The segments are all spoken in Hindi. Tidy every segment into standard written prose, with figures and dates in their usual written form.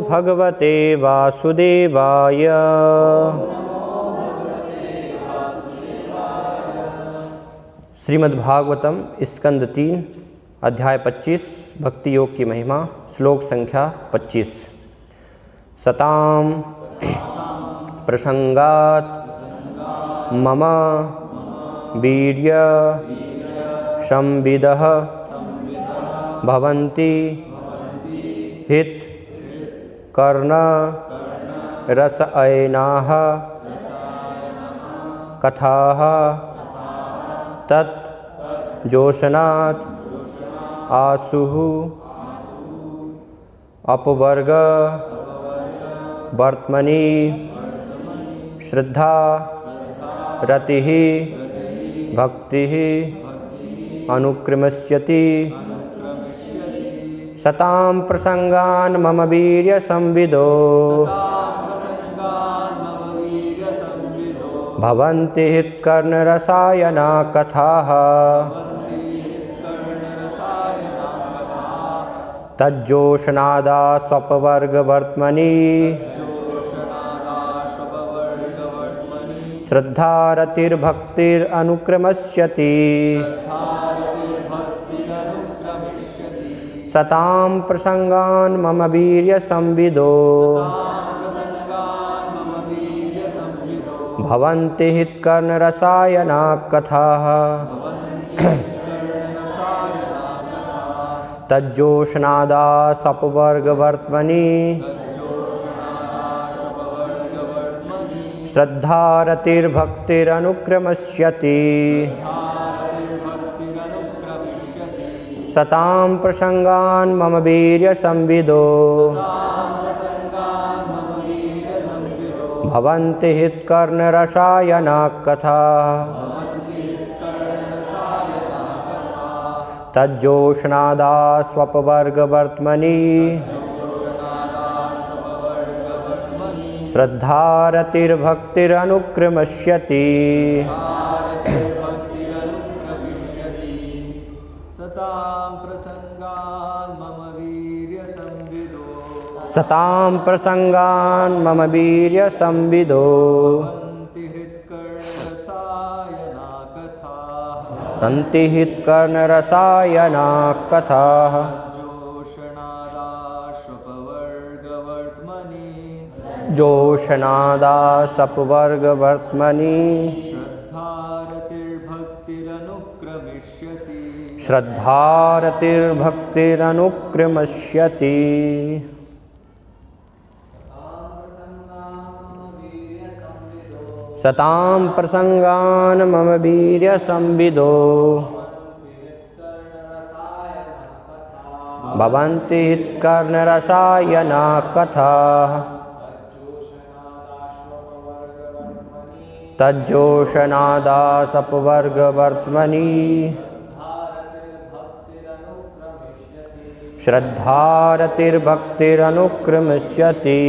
भगवते वासुदेवाय। श्रीमद्भागवतम स्कंद 3 अध्याय 25 भक्ति योग की महिमा श्लोक संख्या 25। सताम प्रसंगात मम वीर्य संविदः भवन्ति हित कर्ण रसअयनाः कथाः तत् जोशनात् आसुः अपवर्ग वर्त्मनि श्रद्धा रतिः भक्तिः अनुक्रमस्यति। सतां प्रसंगान् मम वीर्य संविदो भवन्ति हितकर्णरसायना कथाः तज्जोषनादा स्वपवर्गवर्त्मनि श्रद्धारतिर्भक्तिरनुक्रमस्यति। सतां प्रसंगान् मम वीर्य संविदो भवन्ति हितकर्णरसायना कथाः तज्जोषनादा स्वपवर्गवर्त्मनि श्रद्धारतिर्भक्तिरनुक्रमस्यति। सतां प्रसंगान् मम वीर्य संविदो भवन्ति हितकर्णरसायना कथाः तज्जोषनादा स्वपवर्गवर्त्मनि श्रद्धारतिर्भक्तिरनुक्रमस्यति। सतां प्रसंगान् मम वीर्य संविदो तन्ति हितकर्णरसायना कथाः जोषनादा स्वपवर्गवर्त्मनि श्रद्धारतिर्भक्तिरनुक्रमस्यति। सतां प्रसंगान् मम वीर्य संविदो भवन्ति हितकर्णरसायना कथाः तज्जोषनादा स्वपवर्गवर्त्मनि श्रद्धारतिर्भक्तिरनुक्रमस्यति।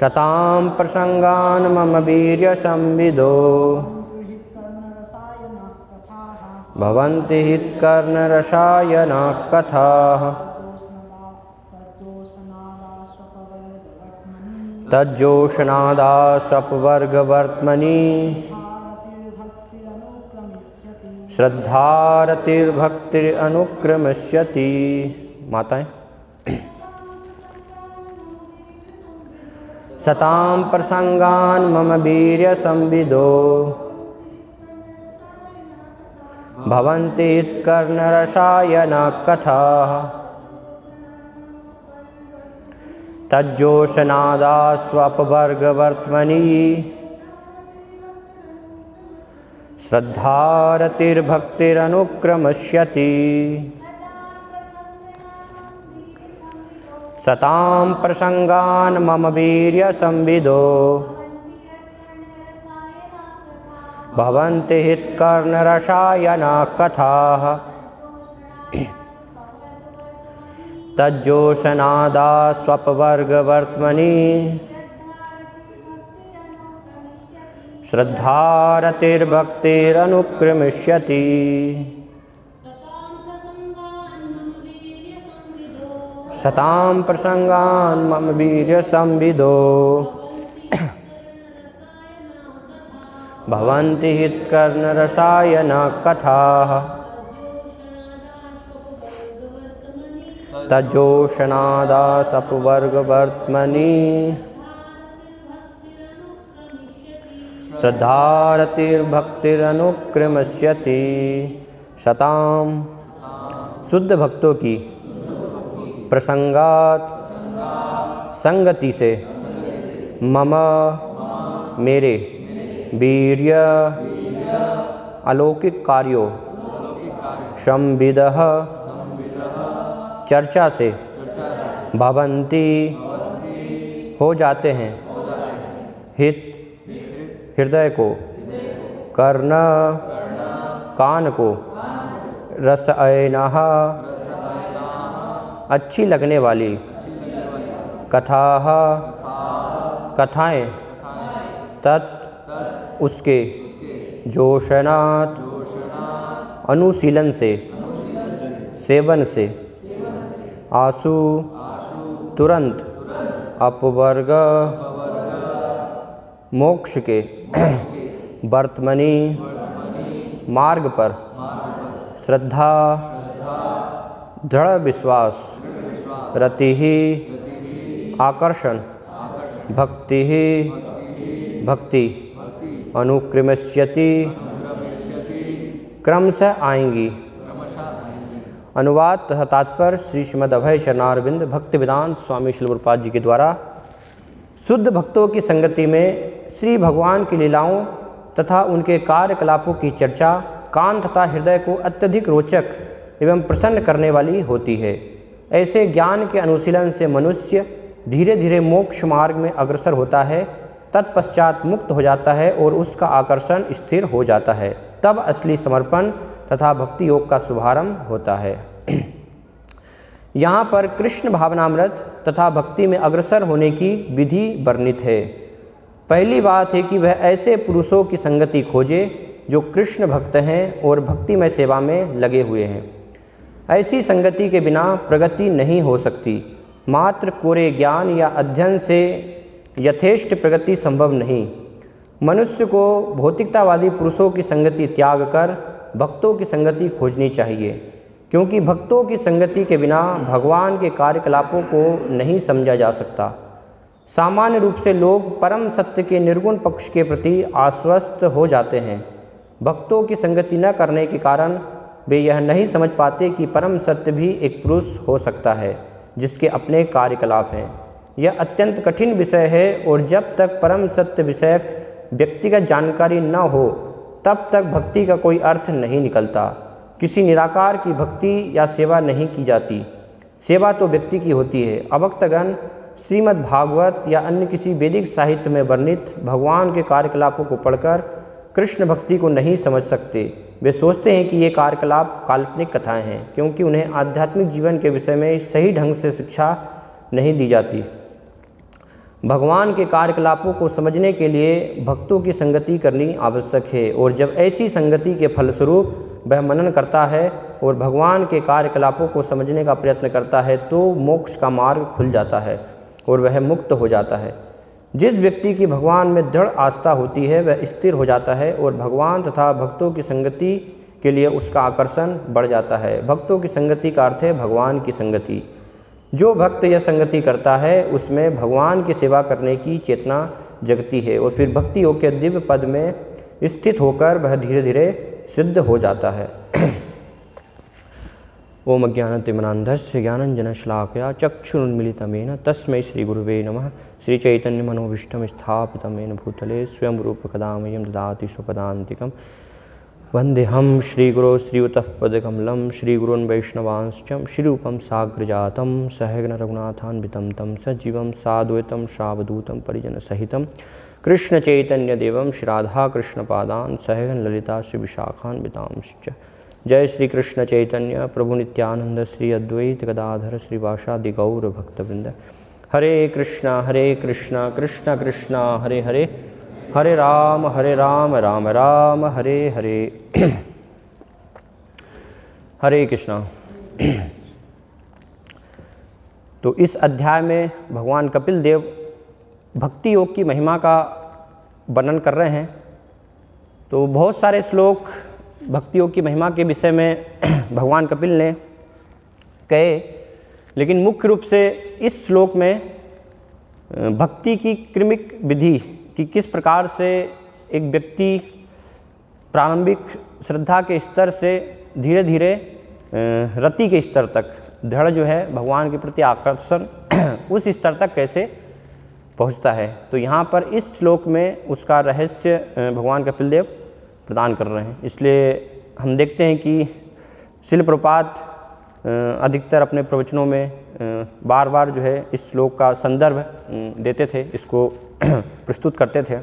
सतां प्रसंगान् मम वीर्य संविदो भवन्ति हितकर्णरसायना कथाः तज्जोषनादा स्वपवर्गवर्त्मनि श्रद्धारतिर्भक्तिरनुक्रमस्यति। माताएं। सतां प्रसंगान् मम वीर्य संविदो भवन्ति हितकर्णरसायना कथाः तज्जोषनादा स्वपवर्गवर्त्मनि श्रद्धारतिर्भक्तिरनुक्रमस्यति। सतां प्रसंगान् मम वीर्य संविदो भवन्ति हितकर्णरसायना कथाः तज्जोषनादा स्वपवर्गवर्त्मनि श्रद्धारतिर्भक्तिरनुक्रमिष्यति। सतां प्रसंगान् मम वीर्य संविदो भवन्ति हितकर्णरसायन कथाः तज्जोषणादासपवर्गवर्त्मनि श्रद्धारतिर्भक्तिरनुक्रमस्यति। शताम शुद्ध भक्तों की प्रसंगात संगति से मम मेरे वीर्य अलौकिक कार्यों संविदः चर्चा से भवन्ति हो जाते हैं हित हृदय को कर्ण कान को रसअयनः अच्छी लगने वाली कथाः कथाएं तत् उसके जोशनात् अनुशीलन से सेवन से आसु तुरंत अपवर्ग मोक्ष के वर्तमनी मार्ग पर श्रद्धा दृढ़ विश्वास रति आकर्षण भक्ति भक्ति अनुक्रमस्यति क्रम से आएंगी। अनुवाद तथा तात्पर्य श्री श्रीमद् अभय चरणारविंद भक्ति वेदांत स्वामी श्रील गुरुपाद जी के द्वारा। शुद्ध भक्तों की संगति में श्री भगवान की लीलाओं तथा उनके कार्यकलापों की चर्चा कान तथा हृदय को अत्यधिक रोचक एवं प्रसन्न करने वाली होती है। ऐसे ज्ञान के अनुशीलन से मनुष्य धीरे धीरे मोक्ष मार्ग में अग्रसर होता है, तत्पश्चात मुक्त हो जाता है और उसका आकर्षण स्थिर हो जाता है। तब असली समर्पण तथा भक्ति योग का शुभारंभ होता है। यहाँ पर कृष्ण भावनामृत तथा भक्ति में अग्रसर होने की विधि वर्णित है। पहली बात है कि वह ऐसे पुरुषों की संगति खोजे जो कृष्ण भक्त हैं और भक्तिमय सेवा में लगे हुए हैं। ऐसी संगति के बिना प्रगति नहीं हो सकती। मात्र कोरे ज्ञान या अध्ययन से यथेष्ट प्रगति संभव नहीं। मनुष्य को भौतिकतावादी पुरुषों की संगति त्याग कर भक्तों की संगति खोजनी चाहिए, क्योंकि भक्तों की संगति के बिना भगवान के कार्यकलापों को नहीं समझा जा सकता। सामान्य रूप से लोग परम सत्य के निर्गुण पक्ष के प्रति आश्वस्त हो जाते हैं। भक्तों की संगति न करने के कारण वे यह नहीं समझ पाते कि परम सत्य भी एक पुरुष हो सकता है जिसके अपने कार्यकलाप हैं। यह अत्यंत कठिन विषय है और जब तक परम सत्य विषय व्यक्तिगत जानकारी न हो तब तक भक्ति का कोई अर्थ नहीं निकलता। किसी निराकार की भक्ति या सेवा नहीं की जाती। सेवा तो व्यक्ति की होती है। अभक्तगण श्रीमद् भागवत या अन्य किसी वैदिक साहित्य में वर्णित भगवान के कार्यकलापों को पढ़कर कृष्ण भक्ति को नहीं समझ सकते। वे सोचते हैं कि ये कार्यकलाप काल्पनिक कथाएं हैं, क्योंकि उन्हें आध्यात्मिक जीवन के विषय में सही ढंग से शिक्षा नहीं दी जाती। भगवान के कार्यकलापों को समझने के लिए भक्तों की संगति करनी आवश्यक है, और जब ऐसी संगति के फलस्वरूप वह मनन करता है और भगवान के कार्यकलापों को समझने का प्रयत्न करता है तो मोक्ष का मार्ग खुल जाता है और वह मुक्त हो जाता है। जिस व्यक्ति की भगवान में दृढ़ आस्था होती है वह स्थिर हो जाता है और भगवान तथा भक्तों की संगति के लिए उसका आकर्षण बढ़ जाता है। भक्तों की संगति का अर्थ है भगवान की संगति। जो भक्त यह संगति करता है उसमें भगवान की सेवा करने की चेतना जगती है और फिर भक्ति योग के दिव्य पद में स्थित होकर वह धीरे धीरे सिद्ध हो जाता है। ओम अज्ञानतिमिरान्धस्य ज्ञानञ्जनशलाकया चक्षुरुन्मीलितं तस्मै श्रीगुरुवे नमः। श्रीचैतन्यमनोभीष्टं स्थापितं येन भूतले स्वयं रूपकदा मह्यं ददाति स्वपदान्तिकं। वन्देऽहं श्रीगुरो श्रीयुतपदकमलं श्रीगुरून् वैष्णवांश्च श्रीरूपं साग्रजातं सहगण रघुनाथान्वितं तं सजीवं साद्वैतं सावधूतं परिजनसहितं कृष्णचैतन्यदेवं श्रीराधाकृष्णपादान् सहगण ललिता श्रीविशाखान्वितांश्च। जय श्री कृष्ण चैतन्य प्रभु नित्यानंद श्री अद्वैत गदाधर श्रीवासादि गौर भक्तवृंद। हरे कृष्णा कृष्ण कृष्णा हरे हरे, हरे राम राम राम हरे हरे। हरे कृष्णा। तो इस अध्याय में भगवान कपिल देव भक्ति योग की महिमा का वर्णन कर रहे हैं। तो बहुत सारे श्लोक भक्ति योग की महिमा के विषय में भगवान कपिल ने कहे, लेकिन मुख्य रूप से इस श्लोक में भक्ति की क्रमिक विधि कि किस प्रकार से एक व्यक्ति प्रारंभिक श्रद्धा के स्तर से धीरे धीरे रति के स्तर तक दृढ़ जो है भगवान के प्रति आकर्षण उस स्तर तक कैसे पहुंचता है। तो यहाँ पर इस श्लोक में उसका रहस्य भगवान कपिल देव प्रदान कर रहे हैं। इसलिए हम देखते हैं कि शिल प्रपात अधिकतर अपने प्रवचनों में बार बार जो है इस श्लोक का संदर्भ देते थे, इसको प्रस्तुत करते थे।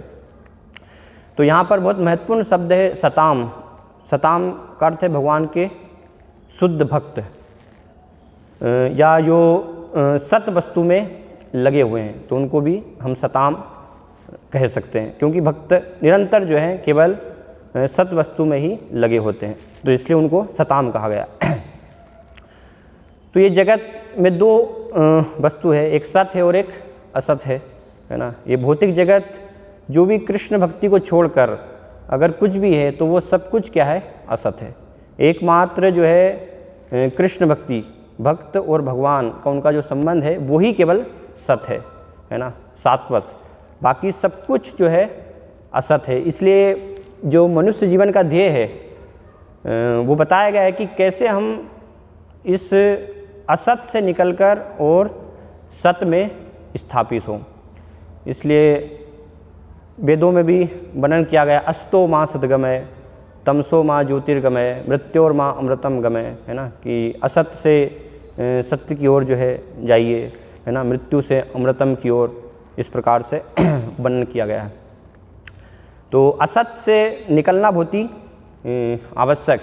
तो यहाँ पर बहुत महत्वपूर्ण शब्द है सताम। सताम का अर्थ है भगवान के शुद्ध भक्त या जो सत वस्तु में लगे हुए हैं, तो उनको भी हम सताम कह सकते हैं, क्योंकि भक्त निरंतर जो है केवल सत वस्तु में ही लगे होते हैं, तो इसलिए उनको सताम कहा गया। तो ये जगत में दो वस्तु है, एक सत है और एक असत है ना। ये भौतिक जगत जो भी कृष्ण भक्ति को छोड़कर अगर कुछ भी है तो वो सब कुछ क्या है, असत है। एकमात्र जो है कृष्ण भक्ति, भक्त और भगवान का उनका जो संबंध है वो ही केवल सत है ना, सात्वत। बाकी सब कुछ जो है असत है। इसलिए जो मनुष्य जीवन का ध्येय है वो बताया गया है कि कैसे हम इस असत से निकलकर और सत में स्थापित हों। इसलिए वेदों में भी वर्णन किया गया, अस्तो माँ सद्गमय, तमसो माँ ज्योतिर्गमय, मृत्योर माँ अमृतम गमय, है ना, कि असत से सत्य की ओर जो है जाइए, है ना, मृत्यु से अमृतम की ओर, इस प्रकार से वर्णन किया गया है। तो असत से निकलना बहुत ही आवश्यक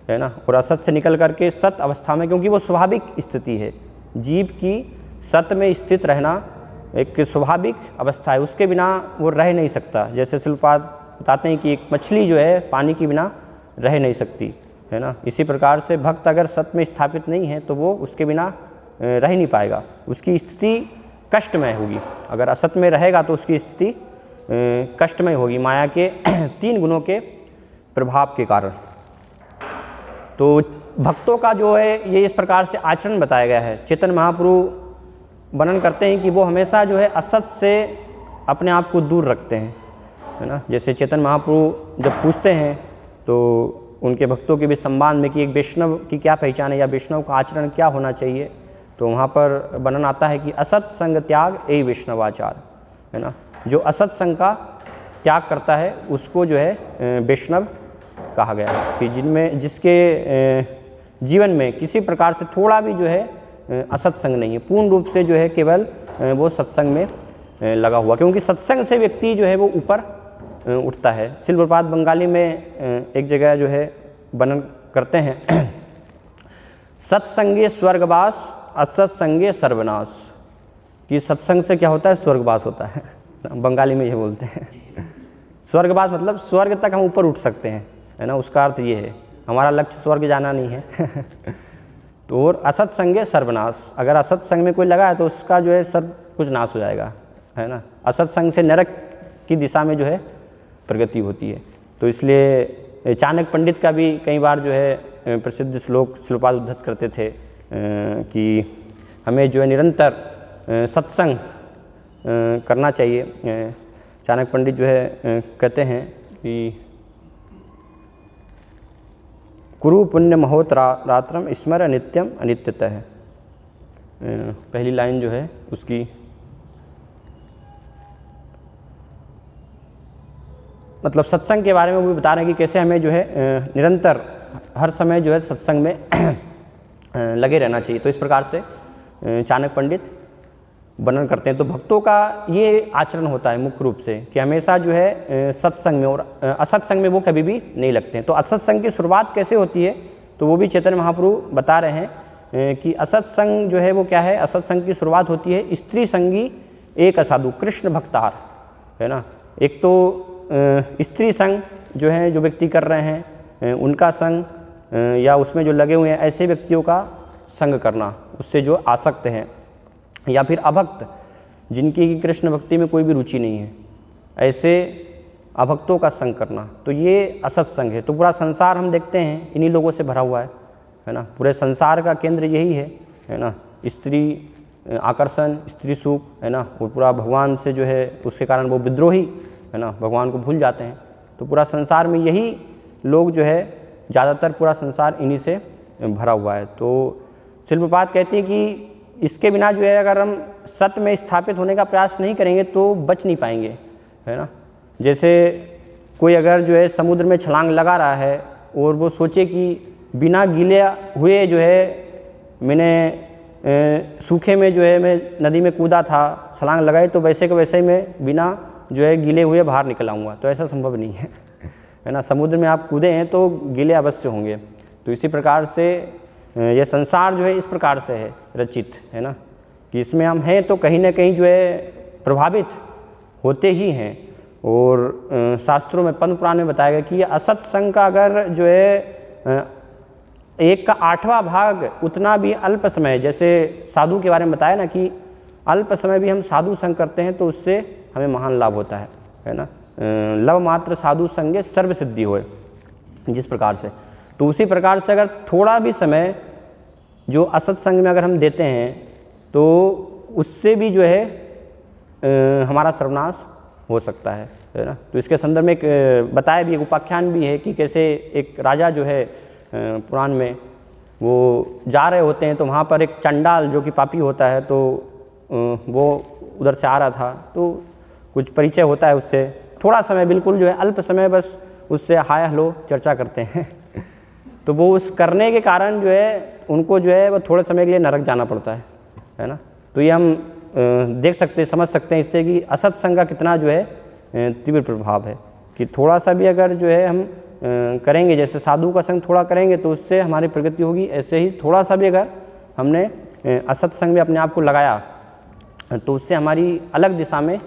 है ना, और असत से निकल करके सत अवस्था में, क्योंकि वो स्वाभाविक स्थिति है, जीव की सत में स्थित रहना एक स्वाभाविक अवस्था है, उसके बिना वो रह नहीं सकता। जैसे शिल्पाद बताते हैं कि एक मछली जो है पानी के बिना रह नहीं सकती, है ना। इसी प्रकार से भक्त अगर सत में स्थापित नहीं है तो वो उसके बिना रह नहीं पाएगा, उसकी स्थिति कष्टमय होगी। अगर असत में रहेगा तो उसकी स्थिति कष्टमय होगी, माया के 3 गुणों के प्रभाव के कारण। तो भक्तों का जो है ये इस प्रकार से आचरण बताया गया है। चैतन्य महाप्रभु वर्णन करते हैं कि वो हमेशा जो है असत से अपने आप को दूर रखते हैं, है ना। जैसे चैतन्य महाप्रभु जब पूछते हैं तो उनके भक्तों के भी संवाद में कि एक वैष्णव की क्या पहचान है या वैष्णव का आचरण क्या होना चाहिए, तो वहाँ पर वर्णन आता है कि असत संग त्याग ए वैष्णवाचार, है ना। जो असत संग का त्याग करता है उसको जो है वैष्णव कहा गया है, कि जिसके जीवन में किसी प्रकार से थोड़ा भी जो है असत्संग नहीं है, पूर्ण रूप से जो है केवल वो सत्संग में लगा हुआ, क्योंकि सत्संग से व्यक्ति जो है वो ऊपर उठता है। शिल प्रपात बंगाली में एक जगह जो है वर्णन करते हैं, सत्संगे स्वर्गवास असत्संगे सर्वनाश, कि सत्संग से क्या होता है, स्वर्गवास होता है। बंगाली में ये बोलते हैं। स्वर्गवास मतलब स्वर्ग तक हम ऊपर उठ सकते हैं, है ना, उसका अर्थ ये है। हमारा लक्ष्य स्वर्ग जाना नहीं है। तो और असत्संगे सर्वनाश, अगर असत्संग में कोई लगा है तो उसका जो है सब कुछ नाश हो जाएगा, है ना। असत्संग से नरक की दिशा में जो है प्रगति होती है। तो इसलिए चाणक्य पंडित का भी कई बार जो है प्रसिद्ध श्लोपाद उद्धत करते थे कि हमें जो है निरंतर सत्संग करना चाहिए। चाणक्य पंडित जो है कहते हैं कि कुरु पुण्य महोत्रात्रम स्मर नित्यम अनित्यतः, पहली लाइन जो है उसकी मतलब सत्संग के बारे में वो भी बता रहे हैं कि कैसे हमें जो है निरंतर हर समय जो है सत्संग में लगे रहना चाहिए। तो इस प्रकार से चाणक्य पंडित वर्णन करते हैं। तो भक्तों का ये आचरण होता है मुख्य रूप से कि हमेशा जो है सत्संग में और असत्संग में वो कभी भी नहीं लगते हैं। तो असत्संग की शुरुआत कैसे होती है, तो वो भी चैतन्य महाप्रभु बता रहे हैं कि असत्संग जो है वो क्या है। असत्संग की शुरुआत होती है स्त्री संगी एक असाधु कृष्ण भक्तार, है ना। एक तो स्त्री संग जो है जो व्यक्ति कर रहे हैं उनका संग या उसमें जो लगे हुए हैं ऐसे व्यक्तियों का संग करना, उससे जो आसक्त हैं या फिर अभक्त जिनकी कृष्ण भक्ति में कोई भी रुचि नहीं है, ऐसे अभक्तों का संग करना, तो ये असत संग है। तो पूरा संसार हम देखते हैं इन्हीं लोगों से भरा हुआ है ना। पूरे संसार का केंद्र यही है ना। स्त्री आकर्षण, स्त्री सुख, है ना। वो पूरा भगवान से जो है उसके कारण वो विद्रोही, है ना, भगवान को भूल जाते हैं। तो पूरा संसार में यही लोग जो है ज़्यादातर पूरा संसार इन्हीं से भरा हुआ है। तो शिल प्रपात कहती है कि इसके बिना जो है अगर हम सत्य में स्थापित होने का प्रयास नहीं करेंगे तो बच नहीं पाएंगे, है ना। जैसे कोई अगर जो है समुद्र में छलांग लगा रहा है और वो सोचे कि बिना गीले हुए जो है मैंने सूखे में जो है मैं नदी में कूदा था, छलांग लगाई, तो वैसे के वैसे ही मैं बिना जो है गीले हुए बाहर निकल आऊँगा, तो ऐसा संभव नहीं है ना। समुद्र में आप कूदे हैं तो गीले अवश्य होंगे। तो इसी प्रकार से यह संसार जो है इस प्रकार से है रचित, है ना, कि इसमें हम हैं तो कहीं ना कहीं जो है प्रभावित होते ही हैं। और शास्त्रों में पद्म पुराण में बताया गया कि असत संग का अगर जो है 1 का 8वां भाग उतना भी अल्प समय, जैसे साधु के बारे में बताया ना कि अल्प समय भी हम साधु संग करते हैं तो उससे हमें महान लाभ होता है ना। लव मात्र साधु संगे सर्व सिद्धि होए, जिस प्रकार से। तो उसी प्रकार से अगर थोड़ा भी समय जो असत संग में अगर हम देते हैं तो उससे भी जो है हमारा सर्वनाश हो सकता है ना। तो इसके संदर्भ में एक बताया भी, एक उपाख्यान भी है कि कैसे एक राजा जो है पुराण में वो जा रहे होते हैं तो वहाँ पर एक चंडाल जो कि पापी होता है, तो वो उधर से आ रहा था, तो कुछ परिचय होता है उससे, थोड़ा समय बिल्कुल जो है अल्प समय बस उससे हाय हेलो चर्चा करते हैं तो वो उस करने के कारण जो है उनको जो है वो थोड़े समय के लिए नरक जाना पड़ता है ना। तो ये हम देख सकते हैं, समझ सकते हैं इससे कि असत संग का कितना जो है तीव्र प्रभाव है। कि थोड़ा सा भी अगर जो है हम करेंगे, जैसे साधु का संग थोड़ा करेंगे तो उससे हमारी प्रगति होगी, ऐसे ही थोड़ा सा भी अगर हमने असत संग में अपने आप को लगाया तो उससे हमारी अलग दिशा में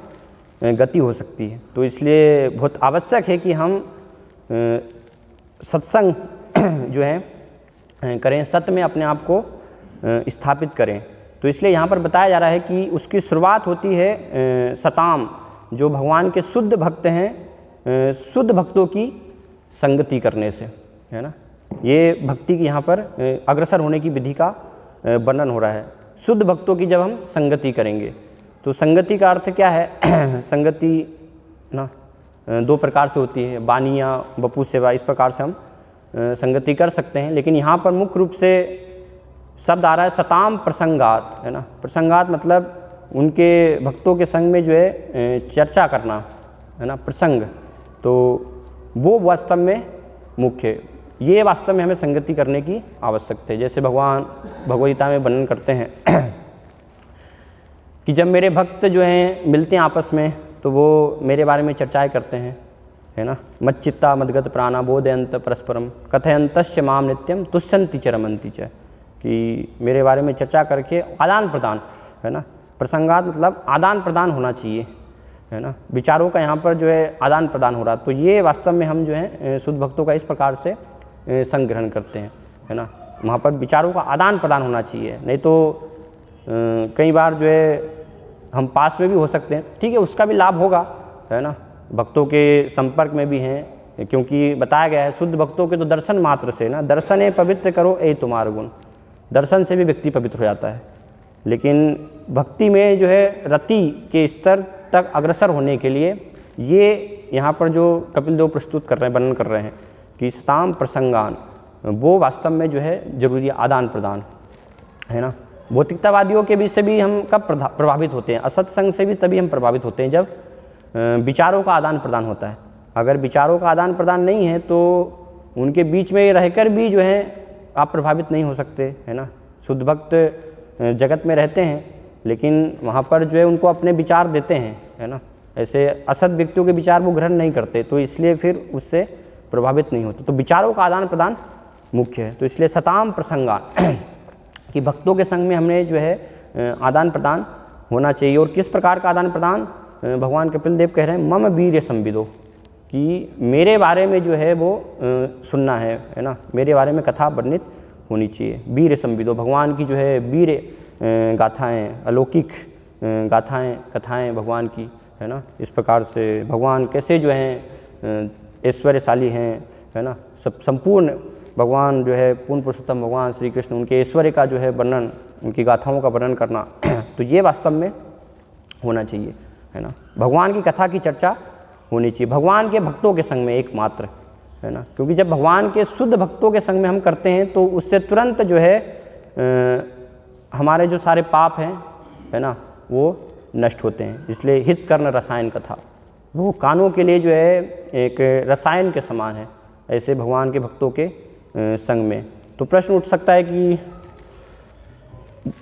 गति हो सकती है। तो इसलिए बहुत आवश्यक है कि हम सत्संग जो है करें, सत्य में अपने आप को स्थापित करें। तो इसलिए यहाँ पर बताया जा रहा है कि उसकी शुरुआत होती है सताम, जो भगवान के शुद्ध भक्त हैं, शुद्ध भक्तों की संगति करने से, है ना। ये भक्ति की यहाँ पर अग्रसर होने की विधि का वर्णन हो रहा है। शुद्ध भक्तों की जब हम संगति करेंगे, तो संगति का अर्थ क्या है संगति ना 2 प्रकार से होती है, बानिया, बपू सेवा, इस प्रकार से हम संगति कर सकते हैं। लेकिन यहाँ पर मुख्य रूप से शब्द आ रहा है सताम प्रसंगात, है ना। प्रसंगात मतलब उनके भक्तों के संग में जो है चर्चा करना, है ना, प्रसंग, तो वो वास्तव में मुख्य, ये वास्तव में हमें संगति करने की आवश्यकता है। जैसे भगवान भगवद्गीता में वर्णन करते हैं कि जब मेरे भक्त जो हैं मिलते हैं आपस में तो वो मेरे बारे में चर्चाएं करते हैं, है ना। मच्चित्ता मदगत प्राणा बोधयंत परस्परम कथयंतश्च माम नित्यम तुष्यन्ति च रमन्ति च, कि मेरे बारे में चर्चा करके आदान प्रदान, है ना। प्रसंगात मतलब आदान प्रदान होना चाहिए, है ना। विचारों का यहाँ पर जो है आदान प्रदान हो रहा, तो ये वास्तव में हम जो है शुद्ध भक्तों का इस प्रकार से संग ग्रहण करते हैं, है ना। वहाँ पर विचारों का आदान प्रदान होना चाहिए, नहीं तो कई बार जो है हम पास में भी हो सकते हैं, ठीक है, उसका भी लाभ होगा, है ना। भक्तों के संपर्क में भी हैं, क्योंकि बताया गया है शुद्ध भक्तों के तो दर्शन मात्र से ना, दर्शन पवित्र करो ए तुम्हार गुण, दर्शन से भी व्यक्ति पवित्र हो जाता है। लेकिन भक्ति में जो है रति के स्तर तक अग्रसर होने के लिए ये यहाँ पर जो कपिल देव प्रस्तुत कर रहे हैं, वर्णन कर रहे हैं कि सताम प्रसंगान, वो वास्तव में जो है जरूरी आदान प्रदान, है ना। भौतिकतावादियों के बीच से भी हम कब प्रभावित होते हैं, असत संग से भी तभी हम प्रभावित होते हैं जब विचारों का आदान प्रदान होता है। अगर विचारों का आदान प्रदान नहीं है तो उनके बीच में रहकर भी जो है आप प्रभावित नहीं हो सकते, है ना। शुद्ध भक्त जगत में रहते हैं लेकिन वहाँ पर जो है उनको अपने विचार देते हैं, है ना। ऐसे असत व्यक्तियों के विचार वो ग्रहण नहीं करते, तो इसलिए फिर उससे प्रभावित नहीं होते। तो विचारों का आदान प्रदान मुख्य है। तो इसलिए सताम प्रसंगा कि भक्तों के संग में हमने जो है आदान प्रदान होना चाहिए। और किस प्रकार का आदान प्रदान, भगवान कपिल देव कह रहे हैं मम वीर्य संविदो, कि मेरे बारे में जो है वो सुनना है ना, मेरे बारे में कथा वर्णित होनी चाहिए। वीर संविदो, भगवान की जो है वीर गाथाएँ, अलौकिक गाथाएँ, कथाएँ भगवान की, है ना। इस प्रकार से भगवान कैसे जो हैं ऐश्वर्यशाली हैं, है ना। सब संपूर्ण भगवान जो है पूर्ण पुरुषोत्तम भगवान श्री कृष्ण, उनके ऐश्वर्य का जो है वर्णन, उनकी गाथाओं का वर्णन करना तो ये वास्तव में होना चाहिए, है ना। भगवान की कथा की चर्चा होनी चाहिए भगवान के भक्तों के संग में एकमात्र, है ना। क्योंकि जब भगवान के शुद्ध भक्तों के संग में हम करते हैं तो उससे तुरंत जो है हमारे जो सारे पाप हैं, है ना, वो नष्ट होते हैं। इसलिए हित कर्ण रसायन कथा, वो कानों के लिए जो है एक रसायन के समान है, ऐसे भगवान के भक्तों के संग में। तो प्रश्न उठ सकता है कि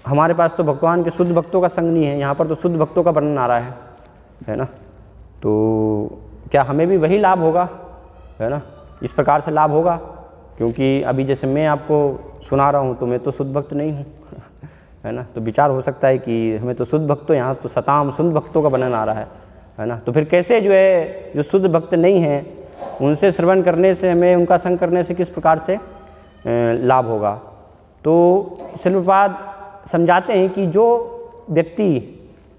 हमारे पास तो भगवान के शुद्ध भक्तों का संग नहीं है, यहाँ पर तो शुद्ध भक्तों का वर्णन आ रहा है ना। तो क्या हमें भी वही लाभ होगा, है ना, इस प्रकार से लाभ होगा? क्योंकि अभी जैसे मैं आपको सुना रहा हूँ तो मैं तो शुद्ध भक्त नहीं हूँ है ना। तो विचार हो सकता है कि हमें तो शुद्ध भक्तों, यहाँ तो शताम शुद्ध भक्तों का वर्णन आ रहा है ना। तो फिर कैसे जो है जो शुद्ध भक्त नहीं हैं उनसे श्रवण करने से, हमें उनका संग करने से किस प्रकार से लाभ होगा? तो श्रील प्रभुपाद समझाते हैं कि जो व्यक्ति,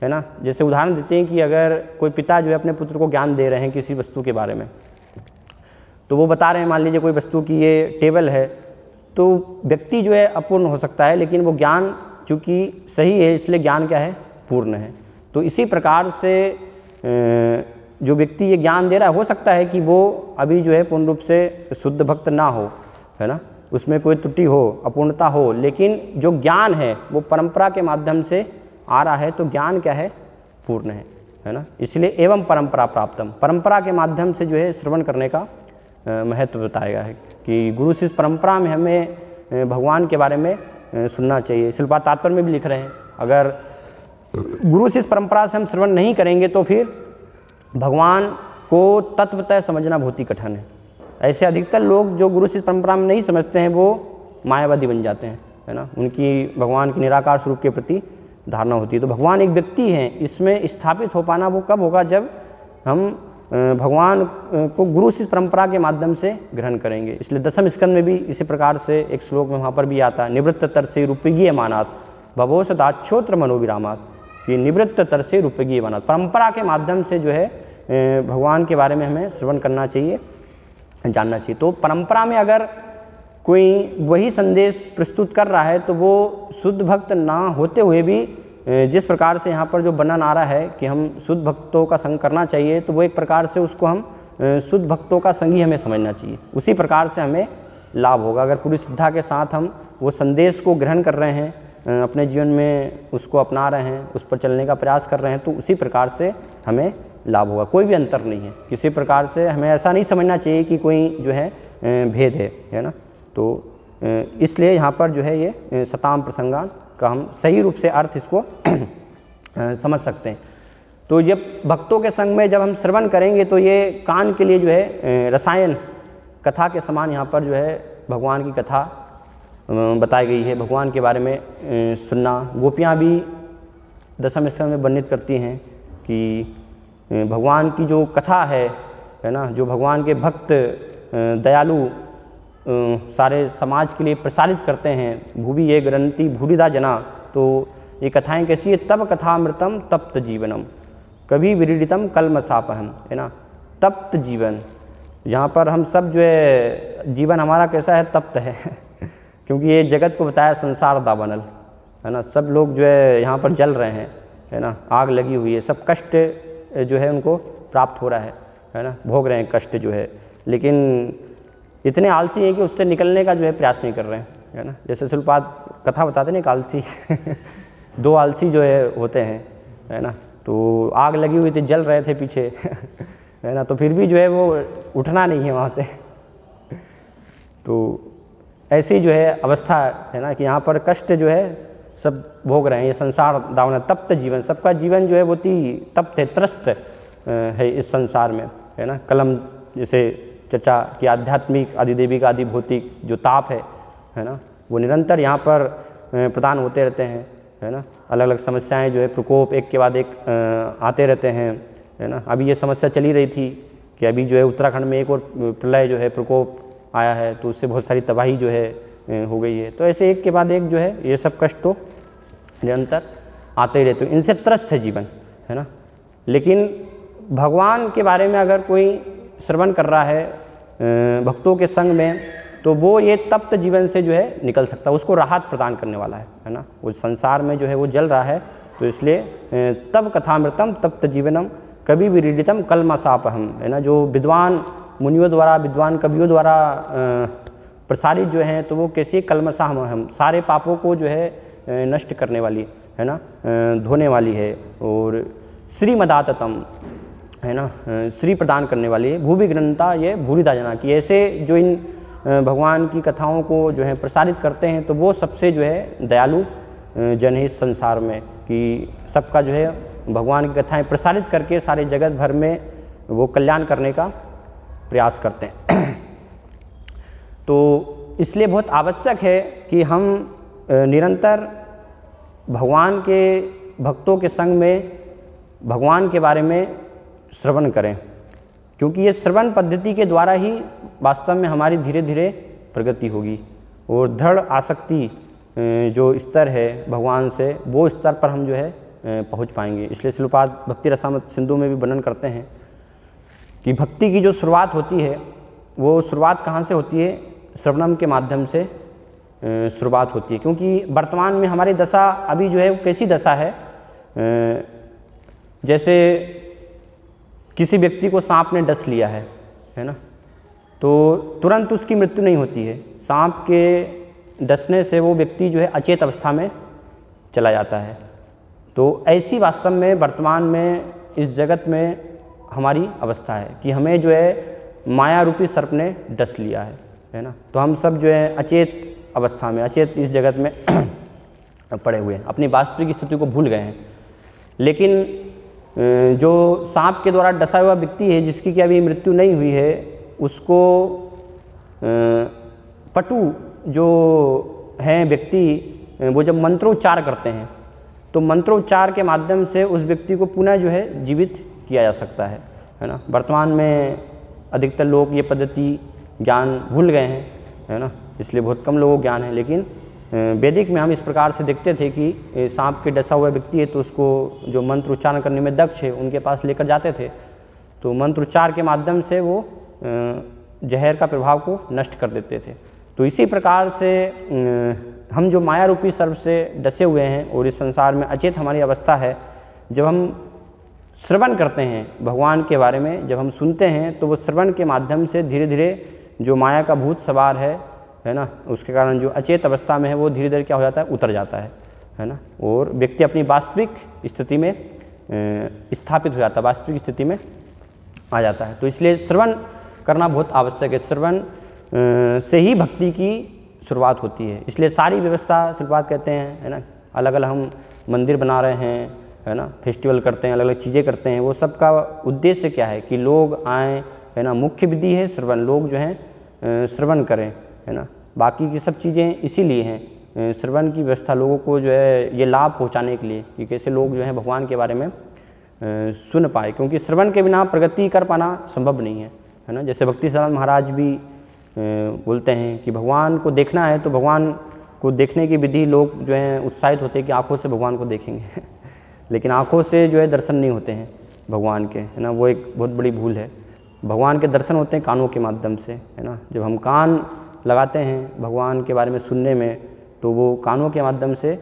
है ना, जैसे उदाहरण देते हैं कि अगर कोई पिता जो है अपने पुत्र को ज्ञान दे रहे हैं किसी वस्तु के बारे में, तो वो बता रहे हैं, मान लीजिए कोई वस्तु की ये टेबल है, तो व्यक्ति जो है अपूर्ण हो सकता है, लेकिन वो ज्ञान चूँकि सही है इसलिए ज्ञान क्या है, पूर्ण है। तो इसी प्रकार से जो व्यक्ति ये ज्ञान दे रहा है, हो सकता है कि वो अभी जो है पूर्ण रूप से शुद्ध भक्त ना हो, है ना, उसमें कोई त्रुटि हो, अपूर्णता हो, लेकिन जो ज्ञान है वो परंपरा के माध्यम से आ रहा है, तो ज्ञान क्या है, पूर्ण है ना। इसलिए एवं परंपरा प्राप्तम, परंपरा के माध्यम से जो है श्रवण करने का महत्व बताया गया है कि गुरु शिष्य परंपरा में हमें भगवान के बारे में सुनना चाहिए। शिल्पा तात्पर्य में भी लिख रहे हैं, अगर गुरु शिष्य परंपरा से हम श्रवण नहीं करेंगे तो फिर भगवान को तत्वतः समझना बहुत ही कठिन है। ऐसे अधिकतर लोग जो गुरु शिष्य परंपरा में नहीं समझते हैं वो मायावादी बन जाते हैं, है ना। उनकी भगवान के निराकार स्वरूप के प्रति धारणा होती है। तो भगवान एक व्यक्ति है, इसमें स्थापित हो पाना वो कब होगा, जब हम भगवान को गुरु शिष्य परंपरा के माध्यम से ग्रहण करेंगे। इसलिए दशम स्कंद में भी इसी प्रकार से एक श्लोक में वहाँ पर भी आता है, निवृत्त तरसे रूपगीय मानात भवोश दाक्षोत्र मनोविरामात, कि निवृत्त तरसे रूपगीय मानात, परंपरा के माध्यम से जो है भगवान के बारे में हमें श्रवण करना चाहिए, जानना चाहिए। तो परंपरा में अगर कोई वही संदेश प्रस्तुत कर रहा है तो वो शुद्ध भक्त ना होते हुए भी जिस प्रकार से यहाँ पर जो वर्णन आ रहा है कि हम शुद्ध भक्तों का संग करना चाहिए, तो वो एक प्रकार से उसको हम शुद्ध भक्तों का संगी हमें समझना चाहिए। उसी प्रकार से हमें लाभ होगा। अगर पूरी श्रद्धा के साथ हम वो संदेश को ग्रहण कर रहे हैं, अपने जीवन में उसको अपना रहे हैं, उस पर चलने का प्रयास कर रहे हैं, तो उसी प्रकार से हमें लाभ होगा। कोई भी अंतर नहीं है किसी प्रकार से। हमें ऐसा नहीं समझना चाहिए कि कोई जो है भेद है ना। तो इसलिए यहाँ पर जो है ये शताम प्रसंगान का हम सही रूप से अर्थ इसको समझ सकते हैं। तो ये भक्तों के संग में जब हम श्रवण करेंगे तो ये कान के लिए जो है रसायन कथा के समान यहाँ पर जो है भगवान की कथा बताई गई है। भगवान के बारे में सुनना, गोपियाँ भी दशम स्कंद में वर्णित करती हैं कि भगवान की जो कथा है ना, जो भगवान के भक्त दयालु सारे समाज के लिए प्रसारित करते हैं, भूवि ये ग्रंथि भूरिदा जना, तो ये कथाएं कैसी है, तब कथामृतम तप्त जीवनम कभी विरीडितम कलमसापहम, है ना। तप्त जीवन, यहाँ पर हम सब जो है जीवन हमारा कैसा है, तप्त है क्योंकि ये जगत को बताया संसार दावानल, है ना। सब लोग जो है यहाँ पर जल रहे हैं, है ना, आग लगी हुई है, सब कष्ट जो है उनको प्राप्त हो रहा है ना, भोग रहे हैं कष्ट जो है, लेकिन इतने आलसी हैं कि उससे निकलने का जो है प्रयास नहीं कर रहे हैं, है ना। जैसे शिल्पाद कथा बताते हैं, एक आलसी दो आलसी जो है होते हैं, है ना, तो आग लगी हुई थी, जल रहे थे पीछे है ना, तो फिर भी जो है वो उठना नहीं है वहाँ से तो ऐसी जो है अवस्था है ना कि यहाँ पर कष्ट जो है सब भोग रहे हैं। ये संसार दावना, तप्त जीवन, सबका जीवन जो है वो तप्त है, त्रस्त है इस संसार में, है ना। कलम जैसे चर्चा की आध्यात्मिक, आदिदेवी का आदि भौतिक जो ताप है ना, वो निरंतर यहाँ पर प्रदान होते रहते हैं, है ना। अलग अलग समस्याएं जो है प्रकोप एक के बाद एक आते रहते हैं, है ना। अभी ये समस्या चली रही थी कि अभी जो है उत्तराखंड में एक और प्रलय जो है प्रकोप आया है, तो उससे बहुत सारी तबाही जो है हो गई है। तो ऐसे एक के बाद एक जो है ये सब कष्ट तो निरंतर आते ही रहते हो, इनसे त्रस्त है जीवन, है ना। लेकिन भगवान के बारे में अगर कोई श्रवण कर रहा है भक्तों के संग में, तो वो ये तप्त जीवन से जो है निकल सकता है, उसको राहत प्रदान करने वाला है ना। वो संसार में जो है वो जल रहा है, तो इसलिए तब कथामृतम तप्त जीवनम कभी विरीडितम कलमसापहम, है ना। जो विद्वान मुनियों द्वारा, विद्वान कवियों द्वारा प्रसारित जो हैं, तो वो कैसे कलमसाहम, सारे पापों को जो है नष्ट करने वाली, है ना, धोने वाली है। और श्रीमदाततम, है ना, श्री प्रदान करने वाली है। भूवि ग्रंथा ये भूरिदा जना, कि ऐसे जो इन भगवान की कथाओं को जो है प्रसारित करते हैं, तो वो सबसे जो है दयालु जन है इस संसार में, कि सबका जो है भगवान की कथाएं प्रसारित करके सारे जगत भर में वो कल्याण करने का प्रयास करते हैं। तो इसलिए बहुत आवश्यक है कि हम निरंतर भगवान के भक्तों के संग में भगवान के बारे में श्रवण करें, क्योंकि ये श्रवण पद्धति के द्वारा ही वास्तव में हमारी धीरे धीरे प्रगति होगी, और दृढ़ आसक्ति जो स्तर है भगवान से, वो स्तर पर हम जो है पहुंच पाएंगे। इसलिए श्रीलपाद भक्ति रसामृत सिंधु में भी वर्णन करते हैं कि भक्ति की जो शुरुआत होती है, वो शुरुआत कहाँ से होती है? श्रवणम के माध्यम से शुरुआत होती है। क्योंकि वर्तमान में हमारी दशा अभी जो है वो कैसी दशा है, जैसे किसी व्यक्ति को सांप ने डस लिया है ना, तो तुरंत उसकी मृत्यु नहीं होती है। सांप के डसने से वो व्यक्ति जो है अचेत अवस्था में चला जाता है। तो ऐसी वास्तव में वर्तमान में इस जगत में हमारी अवस्था है कि हमें जो है माया रूपी सर्प ने डस लिया है ना। तो हम सब जो है अचेत अवस्था में, अचेत इस जगत में पड़े हुए हैं, अपनी वास्तविक स्थिति को भूल गए हैं। लेकिन जो सांप के द्वारा डसा हुआ व्यक्ति है, जिसकी कि अभी मृत्यु नहीं हुई है, उसको पटु जो हैं व्यक्ति, वो जब मंत्रोच्चार करते हैं, तो मंत्रोच्चार के माध्यम से उस व्यक्ति को पुनः जो है जीवित किया जा सकता है ना। वर्तमान में अधिकतर लोग ये पद्धति ज्ञान भूल गए हैं, है ना, इसलिए बहुत कम लोगों को ज्ञान है। लेकिन वैदिक में हम इस प्रकार से देखते थे कि सांप के डसा हुआ व्यक्ति है, तो उसको जो मंत्र उच्चारण करने में दक्ष है, उनके पास लेकर जाते थे, तो मंत्र उच्चार के माध्यम से वो जहर का प्रभाव को नष्ट कर देते थे। तो इसी प्रकार से हम जो माया रूपी सर्प से डसे हुए हैं और इस संसार में अचेत हमारी अवस्था है, जब हम श्रवण करते हैं भगवान के बारे में, जब हम सुनते हैं, तो वो श्रवण के माध्यम से धीरे धीरे जो माया का भूत सवार है ना, उसके कारण जो अचेत अवस्था में है, वो धीरे धीरे क्या हो जाता है, उतर जाता है ना, और व्यक्ति अपनी वास्तविक स्थिति में स्थापित हो जाता है, वास्तविक स्थिति में आ जाता है। तो इसलिए श्रवण करना बहुत आवश्यक है। श्रवण से ही भक्ति की शुरुआत होती है। इसलिए सारी व्यवस्था श्रीपाद कहते हैं, है ना, अलग अलग हम मंदिर बना रहे हैं, है ना, फेस्टिवल करते हैं, अलग अलग चीज़ें करते हैं, वो सब का उद्देश्य क्या है कि लोग आएँ, है ना। मुख्य विधि है श्रवण, लोग जो हैं श्रवण करें, है ना। बाकी की सब चीज़ें इसीलिए हैं, श्रवण की व्यवस्था लोगों को जो है ये लाभ पहुंचाने के लिए, कि कैसे लोग जो है भगवान के बारे में सुन पाए, क्योंकि श्रवण के बिना प्रगति कर पाना संभव नहीं है ना। जैसे भक्ति सिद्धांत महाराज भी बोलते हैं कि भगवान को देखना है, तो भगवान को देखने की विधि लोग जो हैं उत्साहित होते हैं कि आँखों से भगवान को देखेंगे लेकिन आँखों से जो है दर्शन नहीं होते हैं भगवान के, है ना, वो एक बहुत बड़ी भूल है। भगवान के दर्शन होते हैं कानों के माध्यम से, है ना। जब हम कान लगाते हैं भगवान के बारे में सुनने में, तो वो कानों के माध्यम से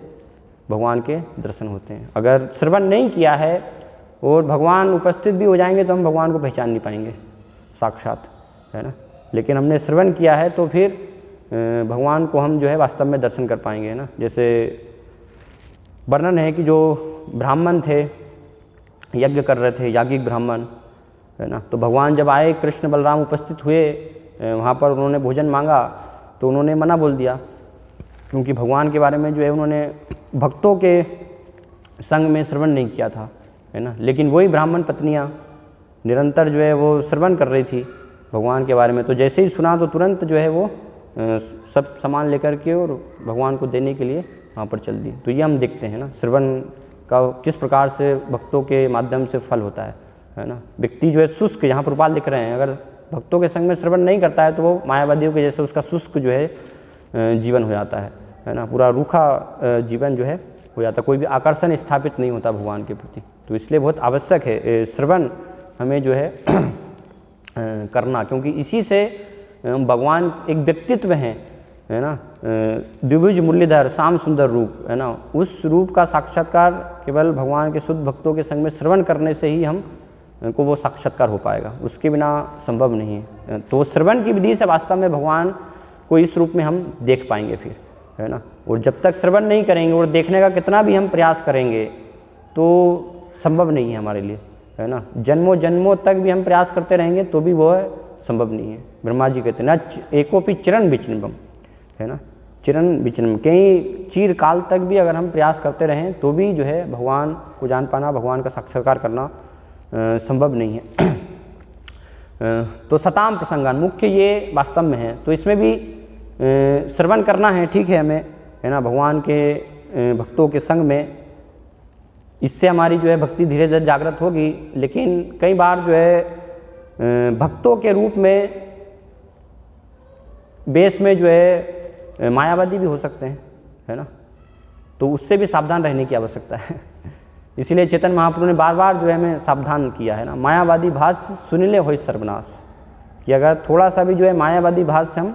भगवान के दर्शन होते हैं। अगर श्रवण नहीं किया है और भगवान उपस्थित भी हो जाएंगे, तो हम भगवान को पहचान नहीं पाएंगे साक्षात, है ना। लेकिन हमने श्रवण किया है, तो फिर भगवान को हम जो है वास्तव में दर्शन कर पाएंगे, है ना। जैसे वर्णन है कि जो ब्राह्मण थे, यज्ञ कर रहे थे, याज्ञिक ब्राह्मण, है ना, तो भगवान जब आए, कृष्ण बलराम उपस्थित हुए वहाँ पर, उन्होंने भोजन मांगा, तो उन्होंने मना बोल दिया, क्योंकि भगवान के बारे में जो है उन्होंने भक्तों के संग में श्रवण नहीं किया था, है ना। लेकिन वही ब्राह्मण पत्नियाँ निरंतर जो है वो श्रवण कर रही थी भगवान के बारे में, तो जैसे ही सुना, तो तुरंत जो है वो सब सामान लेकर के और भगवान को देने के लिए वहाँ पर चल दी। तो ये हम देखते हैं ना, श्रवण का किस प्रकार से भक्तों के माध्यम से फल होता है ना। व्यक्ति जो है शुष्क, यहाँ पर उपाल लिख रहे हैं, अगर भक्तों के संग में श्रवण नहीं करता है, तो वो मायावादियों के जैसे उसका शुष्क जो है जीवन हो जाता है ना, पूरा रूखा जीवन जो है हो जाता, कोई भी आकर्षण स्थापित नहीं होता भगवान के प्रति। तो इसलिए बहुत आवश्यक है श्रवण हमें जो है करना, क्योंकि इसी से भगवान एक व्यक्तित्व है ना, द्विभुज मुरलीधर श्याम सुंदर रूप है ना, उस रूप का साक्षात्कार केवल भगवान के शुद्ध भक्तों के संग में श्रवण करने से ही हम को वो साक्षात्कार हो पाएगा, उसके बिना संभव नहीं है। तो श्रवण की विधि से वास्तव में भगवान को इस रूप में हम देख पाएंगे फिर, है ना। और जब तक श्रवण नहीं करेंगे और देखने का कितना भी हम प्रयास करेंगे तो संभव नहीं है हमारे लिए, है ना। जन्मों जन्मों तक भी हम प्रयास करते रहेंगे तो भी वह संभव नहीं है। ब्रह्मा जी कहते हैं ना, एकोपि चिरन विचिन्नम, है ना, चिरन विचिन्नम, कई चीर काल तक भी अगर हम प्रयास करते रहें तो भी जो है भगवान को जान पाना, भगवान का साक्षात्कार करना संभव नहीं है। तो सताम प्रसंगान मुख्य ये वास्तव में है। तो इसमें भी श्रवण करना है, ठीक है हमें, है ना, भगवान के भक्तों के संग में, इससे हमारी जो है भक्ति धीरे धीरे जागृत होगी। लेकिन कई बार जो है भक्तों के रूप में बेस में जो है मायावादी भी हो सकते हैं, है ना, तो उससे भी सावधान रहने की आवश्यकता है। इसीलिए चेतन महाप्रभु ने बार बार जो है हमें सावधान किया है ना, मायावादी भाष्य सुनिले होय सर्वनाश, कि अगर थोड़ा सा भी जो है मायावादी भाष्य हम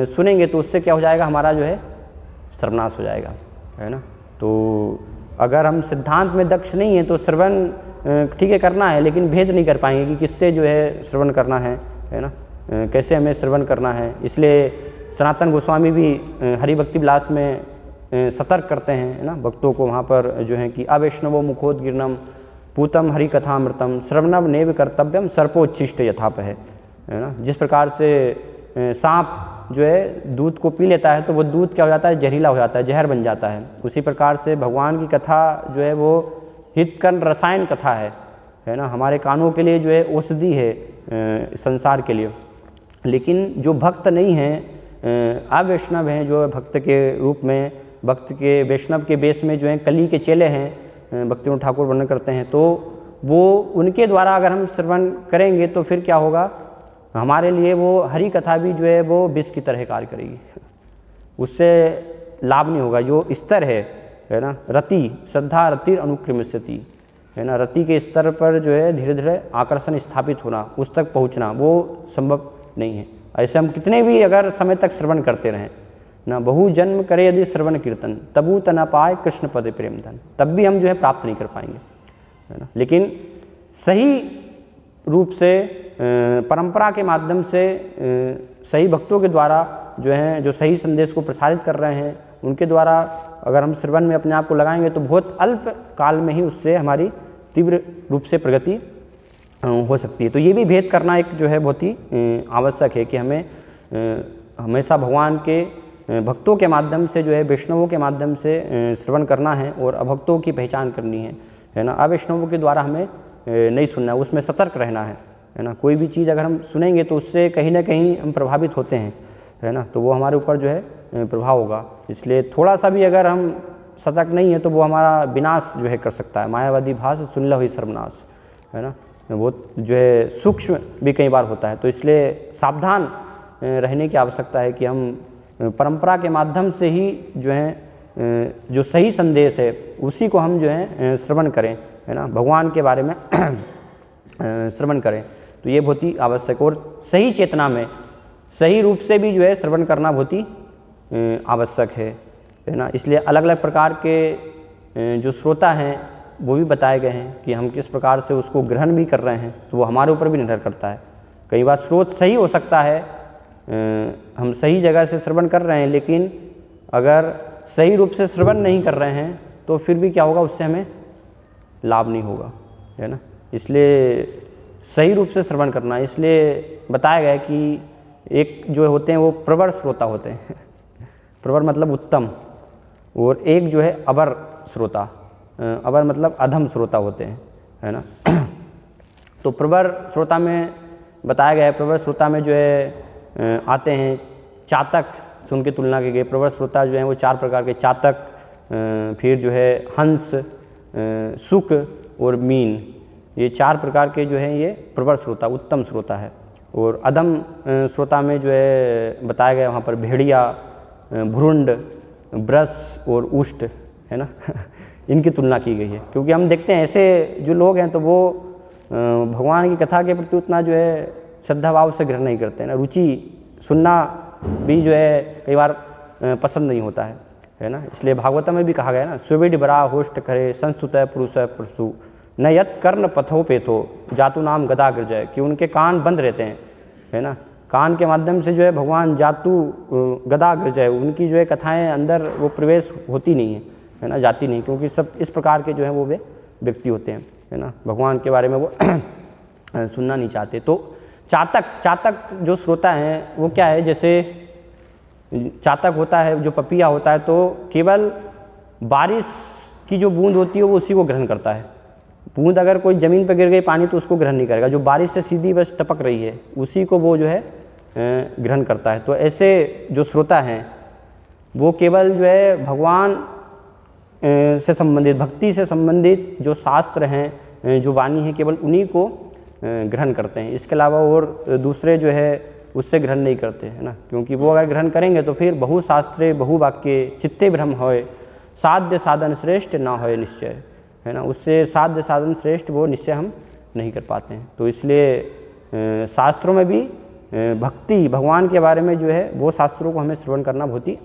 सुनेंगे तो उससे क्या हो जाएगा, हमारा जो है सर्वनाश हो जाएगा, है ना। तो अगर हम सिद्धांत में दक्ष नहीं है तो श्रवण ठीक है करना है, लेकिन भेद नहीं कर पाएंगे कि किससे जो है श्रवण करना है ना, कैसे हमें श्रवण करना है। इसलिए सनातन गोस्वामी भी हरिभक्ति विलास में सतर्क करते हैं, है ना, भक्तों को वहाँ पर जो है कि अवैष्णवो मुखोद्गीर्णम पूतम हरि कथामृतम श्रवणव नेव कर्तव्यम सर्पोच्छिष्ट यथाप है ना। जिस प्रकार से सांप जो है दूध को पी लेता है तो वो दूध क्या हो जाता है, जहरीला हो जाता है, जहर बन जाता है। उसी प्रकार से भगवान की कथा जो है वो हितकर्ण रसायन कथा है ना, हमारे कानों के लिए जो है औषधि है संसार के लिए। लेकिन जो भक्त नहीं हैं, अवैष्णव हैं, जो भक्त के रूप में, भक्त के वैष्णव के बेस में जो है कली के चेले हैं, भक्तिविनोद ठाकुर वर्णन करते हैं, तो वो उनके द्वारा अगर हम श्रवण करेंगे तो फिर क्या होगा, हमारे लिए वो हरि कथा भी जो है वो विष की तरह कार्य करेगी, उससे लाभ नहीं होगा। जो स्तर है ना, रति श्रद्धा रतिर अनुक्रमिष्यति, है ना, रति के स्तर पर जो है धीरे धीरे आकर्षण स्थापित होना, उस तक पहुंचना वो संभव नहीं है। ऐसे हम कितने भी अगर समय तक श्रवण करते रहें ना, बहु जन्म करे यदि श्रवण कीर्तन तबू तना पाए कृष्ण पद प्रेम धन, तब भी हम जो है प्राप्त नहीं कर पाएंगे, है ना। लेकिन सही रूप से परंपरा के माध्यम से सही भक्तों के द्वारा जो है, जो सही संदेश को प्रसारित कर रहे हैं, उनके द्वारा अगर हम श्रवण में अपने आप को लगाएंगे तो बहुत अल्प काल में ही उससे हमारी तीव्र रूप से प्रगति हो सकती है। तो ये भी भेद करना एक जो है बहुत ही आवश्यक है कि हमें हमेशा भगवान के भक्तों के माध्यम से जो है, वैष्णवों के माध्यम से श्रवण करना है और अभक्तों की पहचान करनी है ना। अवैष्णवों के द्वारा हमें नहीं सुनना है, उसमें सतर्क रहना है ना। कोई भी चीज़ अगर हम सुनेंगे तो उससे कहीं ना कहीं हम प्रभावित होते हैं, है ना, तो वो हमारे ऊपर जो है प्रभाव होगा। इसलिए थोड़ा सा भी अगर हम सतर्क नहीं है तो वो हमारा विनाश जो है कर सकता है। मायावादी भाष सुन लो ही सर्वनाश, है ना, वो जो है सूक्ष्म भी कई बार होता है। तो इसलिए सावधान रहने की आवश्यकता है कि हम परंपरा के माध्यम से ही जो है जो सही संदेश है उसी को हम जो है श्रवण करें, है ना, भगवान के बारे में श्रवण करें। तो ये बहुत ही आवश्यक और सही चेतना में सही रूप से भी जो है श्रवण करना बहुत ही आवश्यक है ना। इसलिए अलग अलग प्रकार के जो श्रोता हैं वो भी बताए गए हैं कि हम किस प्रकार से उसको ग्रहण भी कर रहे हैं, तो वो हमारे ऊपर भी निर्भर करता है। कई बार स्रोत सही हो सकता है, हम सही जगह से श्रवण कर रहे हैं, लेकिन अगर सही रूप से श्रवण नहीं कर रहे हैं तो फिर भी क्या होगा, उससे हमें लाभ नहीं होगा, है ना। इसलिए सही रूप से श्रवण करना, इसलिए बताया गया कि एक जो होते हैं वो प्रवर श्रोता होते हैं प्रवर मतलब उत्तम, और एक जो है अवर श्रोता, अवर मतलब अधम श्रोता होते हैं, है ना। तो प्रवर श्रोता में बताया गया है, प्रवर श्रोता में जो है आते हैं चातक, सुन के तुलना की गई। प्रवर श्रोता जो है वो 4 प्रकार के, चातक, फिर जो है हंस, सुक और मीन, ये 4 प्रकार के जो हैं ये प्रवर श्रोता, उत्तम श्रोता है। और अधम श्रोता में जो है बताया गया वहाँ पर भेड़िया, भ्रुंड, ब्रश और उष्ट, है ना। इनकी तुलना की गई है, क्योंकि हम देखते हैं ऐसे जो लोग हैं तो वो भगवान की कथा के प्रति उतना जो है श्रद्धा भाव से ग्रहण नहीं करते हैं ना, रुचि सुनना भी जो है कई बार पसंद नहीं होता है ना। इसलिए भागवतम में भी कहा गया है ना, सुविड बरा होष्ट करे संस्तुत पुरुष परसु न यत कर्ण पथो पेथो जातु नाम गदा गिरजय, कि उनके कान बंद रहते हैं, है ना। कान के माध्यम से जो है भगवान जातु गदा गिरजय, उनकी जो है कथाएं अंदर वो प्रवेश होती नहीं है ना, जाती नहीं, क्योंकि सब इस प्रकार के जो है वो वे व्यक्ति होते हैं, है ना। भगवान के बारे में वो सुनना नहीं चाहते। तो चातक जो श्रोता हैं वो क्या है, जैसे चातक होता है, जो पपीहा होता है, तो केवल बारिश की जो बूंद होती है वो उसी को ग्रहण करता है। बूंद अगर कोई ज़मीन पर गिर गई पानी तो उसको ग्रहण नहीं करेगा, जो बारिश से सीधी बस टपक रही है उसी को वो जो है ग्रहण करता है। तो ऐसे जो श्रोता हैं वो केवल जो है भगवान से संबंधित, भक्ति से संबंधित जो शास्त्र हैं, जो वाणी है, केवल उन्हीं को ग्रहण करते हैं। इसके अलावा और दूसरे जो है उससे ग्रहण नहीं करते, है ना, क्योंकि वो अगर ग्रहण करेंगे तो फिर बहुशास्त्रे बहुवाक्ये चित्ते भ्रम होय साध्य साधन श्रेष्ठ ना होय निश्चय, है ना। उससे साध्य साधन श्रेष्ठ वो निश्चय हम नहीं कर पाते हैं। तो इसलिए शास्त्रों में भी भक्ति भगवान के बारे में जो है वो शास्त्रों को हमें श्रवण करना बहुत ही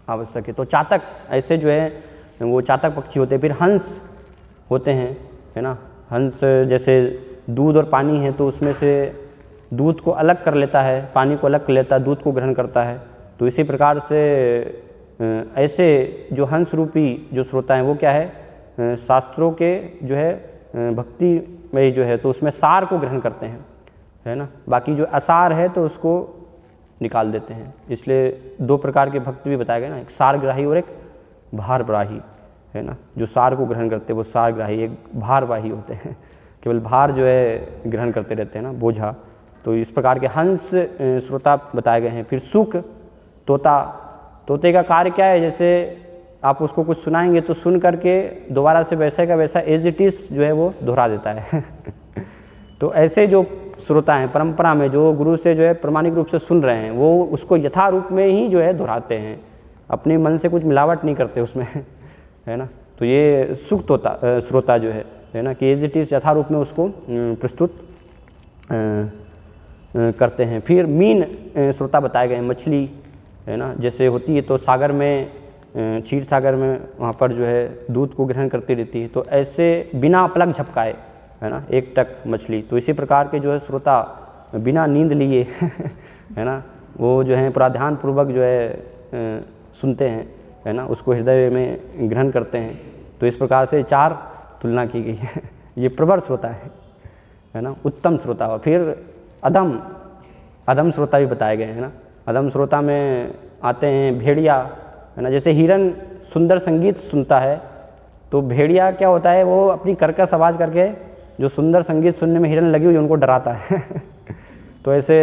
आवश्यक है। तो चातक ऐसे जो है वो चातक पक्षी होते हैं। फिर हंस होते हैं, है ना। हंस जैसे दूध और पानी है तो उसमें से दूध को अलग कर लेता है, पानी को अलग कर लेता है, दूध को ग्रहण करता है। तो इसी प्रकार से ऐसे जो हंस रूपी जो श्रोता हैं वो क्या है, शास्त्रों के जो है भक्ति में जो है तो उसमें सार को ग्रहण करते हैं, है ना। बाकी जो असार है तो उसको निकाल देते हैं। इसलिए दो प्रकार के भक्त भी बताए गए ना, एक सारग्राही और एक भारग्राही, है ना। जो सार को ग्रहण करते हैं वो सारग्राही, एक भारवाही होते हैं, केवल भार जो है ग्रहण करते रहते हैं ना, बोझा। तो इस प्रकार के हंस श्रोता बताए गए हैं। फिर सुक तोते का कार्य क्या है, जैसे आप उसको कुछ सुनाएंगे तो सुन करके दोबारा से वैसे का वैसा एज इट इज़ जो है वो दोहरा देता है। तो ऐसे जो श्रोता हैं परंपरा में जो गुरु से जो है प्रामाणिक रूप से सुन रहे हैं वो उसको यथा रूप में ही जो है दोहराते हैं, अपने मन से कुछ मिलावट नहीं करते उसमें, है ना। तो ये सुख श्रोता जो है ना, कि एज इट इज़ यथा रूप में उसको प्रस्तुत करते हैं। फिर मीन श्रोता बताए गए हैं, मछली, है ना, जैसे होती है तो सागर में, क्षीर सागर में वहाँ पर जो है दूध को ग्रहण करती रहती है। तो ऐसे बिना पलक झपकाए, है ना, एक टक मछली। तो इसी प्रकार के जो है श्रोता बिना नींद लिए है ना, वो जो है पूरा ध्यानपूर्वक जो है सुनते हैं, है ना, उसको हृदय में ग्रहण करते हैं। तो इस प्रकार से चार तुलना की गई है। ये प्रवर श्रोता है ना, उत्तम श्रोता। फिर अधम श्रोता भी बताए गए हैं ना। अधम श्रोता में आते हैं भेड़िया, है ना। जैसे हिरन सुंदर संगीत सुनता है तो भेड़िया क्या होता है, वो अपनी कर्कश आवाज़ करके जो सुंदर संगीत सुनने में हिरन लगी हुई उनको डराता है। तो ऐसे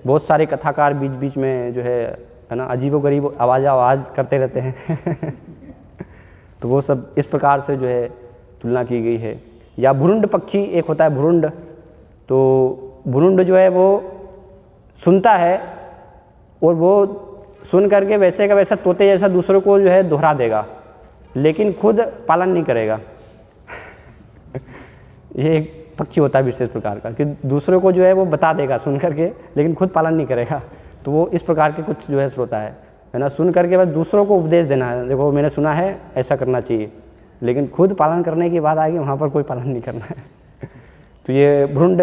बहुत सारे कथाकार बीच बीच में जो है ना, अजीबोगरीब आवाज़ करते रहते हैं। तो वो सब इस प्रकार से जो है तुलना की गई है। या भुरुंड पक्षी एक होता है, भुरुंड। तो भुरुंड जो है वो सुनता है और वो सुन करके वैसे का वैसा तोते जैसा दूसरों को जो है दोहरा देगा, लेकिन खुद पालन नहीं करेगा। ये एक पक्षी होता है विशेष प्रकार का, कि दूसरों को जो है वो बता देगा सुन करके, लेकिन खुद पालन नहीं करेगा। तो वो इस प्रकार के कुछ जो है श्रोता है ना। सुन करके बस दूसरों को उपदेश देना है, देखो मैंने सुना है ऐसा करना चाहिए, लेकिन खुद पालन करने की बात आएगी वहाँ पर कोई पालन नहीं करना है। तो ये भ्रुंड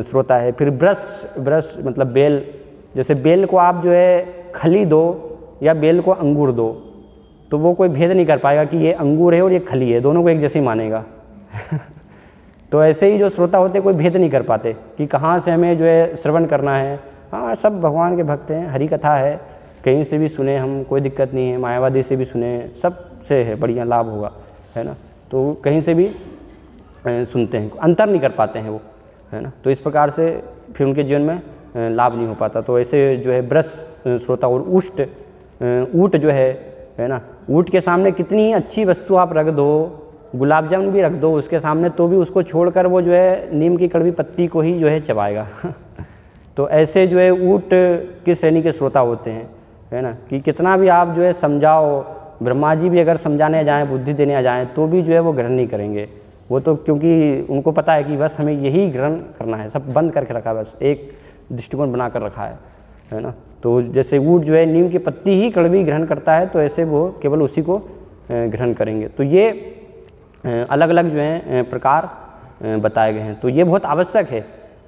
श्रोता है। फिर ब्रश मतलब बेल। जैसे बेल को आप जो है खली दो या बेल को अंगूर दो तो वो कोई भेद नहीं कर पाएगा कि ये अंगूर है और ये खली है, दोनों को एक जैसे ही मानेगा। तो ऐसे ही जो श्रोता होते कोई भेद नहीं कर पाते कि कहाँ से हमें जो है श्रवण करना है। हाँ, सब भगवान के भक्त हैं, हरि कथा है, कहीं से भी सुने हम, कोई दिक्कत नहीं है। मायावादी से भी सुने, सब से है बढ़िया लाभ होगा, है ना। तो कहीं से भी सुनते हैं, अंतर नहीं कर पाते हैं वो, है ना। तो इस प्रकार से फिर उनके जीवन में लाभ नहीं हो पाता। तो ऐसे जो है ब्रश श्रोता। और ऊँट जो है ना, ऊँट के सामने कितनी अच्छी वस्तु आप रख दो, गुलाब जामुन भी रख दो उसके सामने, तो भी उसको छोड़कर वो जो है नीम की कड़वी पत्ती को ही जो है चबाएगा। तो ऐसे जो है ऊँट की श्रेणी के श्रोता होते हैं, है ना, कि कितना भी आप जो है समझाओ, ब्रह्मा जी भी अगर समझाने जाएँ, बुद्धि देने आ जाएँ, तो भी जो है वो ग्रहण नहीं करेंगे। वो तो क्योंकि उनको पता है कि बस हमें यही ग्रहण करना है, सब बंद करके रखा है, बस एक दृष्टिकोण बना कर रखा है ना। तो जैसे ऊँट जो है नीम की पत्ती ही कड़वी ग्रहण करता है, तो ऐसे वो केवल उसी को ग्रहण करेंगे। तो ये अलग अलग जो है प्रकार बताए गए हैं। तो ये बहुत आवश्यक है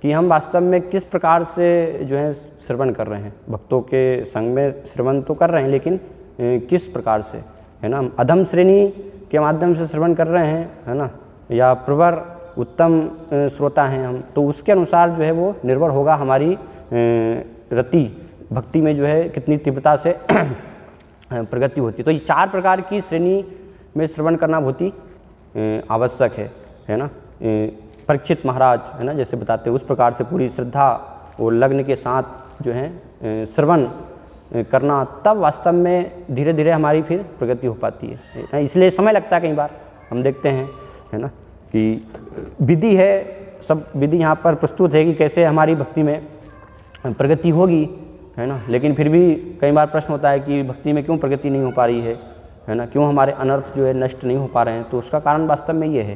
कि हम वास्तव में किस प्रकार से जो है श्रवण कर रहे हैं। भक्तों के संग में श्रवण तो कर रहे हैं, लेकिन किस प्रकार से, है ना। अधम श्रेणी के माध्यम से श्रवण कर रहे हैं, है ना, या प्रवर उत्तम श्रोता हैं हम, तो उसके अनुसार जो है वो निर्भर होगा हमारी रति भक्ति में जो है कितनी तीव्रता से प्रगति होती है। तो ये 4 प्रकार की श्रेणी में श्रवण करना बहुत ही आवश्यक है ना। परीक्षित महाराज, है ना, जैसे बताते हैं उस प्रकार से पूरी श्रद्धा और लग्न के साथ जो है श्रवण करना, तब वास्तव में धीरे धीरे हमारी फिर प्रगति हो पाती है। इसलिए समय लगता है, कई बार हम देखते हैं, है ना, कि विधि है, सब विधि यहाँ पर प्रस्तुत है कि कैसे हमारी भक्ति में प्रगति होगी, है ना, लेकिन फिर भी कई बार प्रश्न होता है कि भक्ति में क्यों प्रगति नहीं हो पा रही है ना, क्यों हमारे अनर्थ जो है नष्ट नहीं हो पा रहे हैं। तो उसका कारण वास्तव में ये है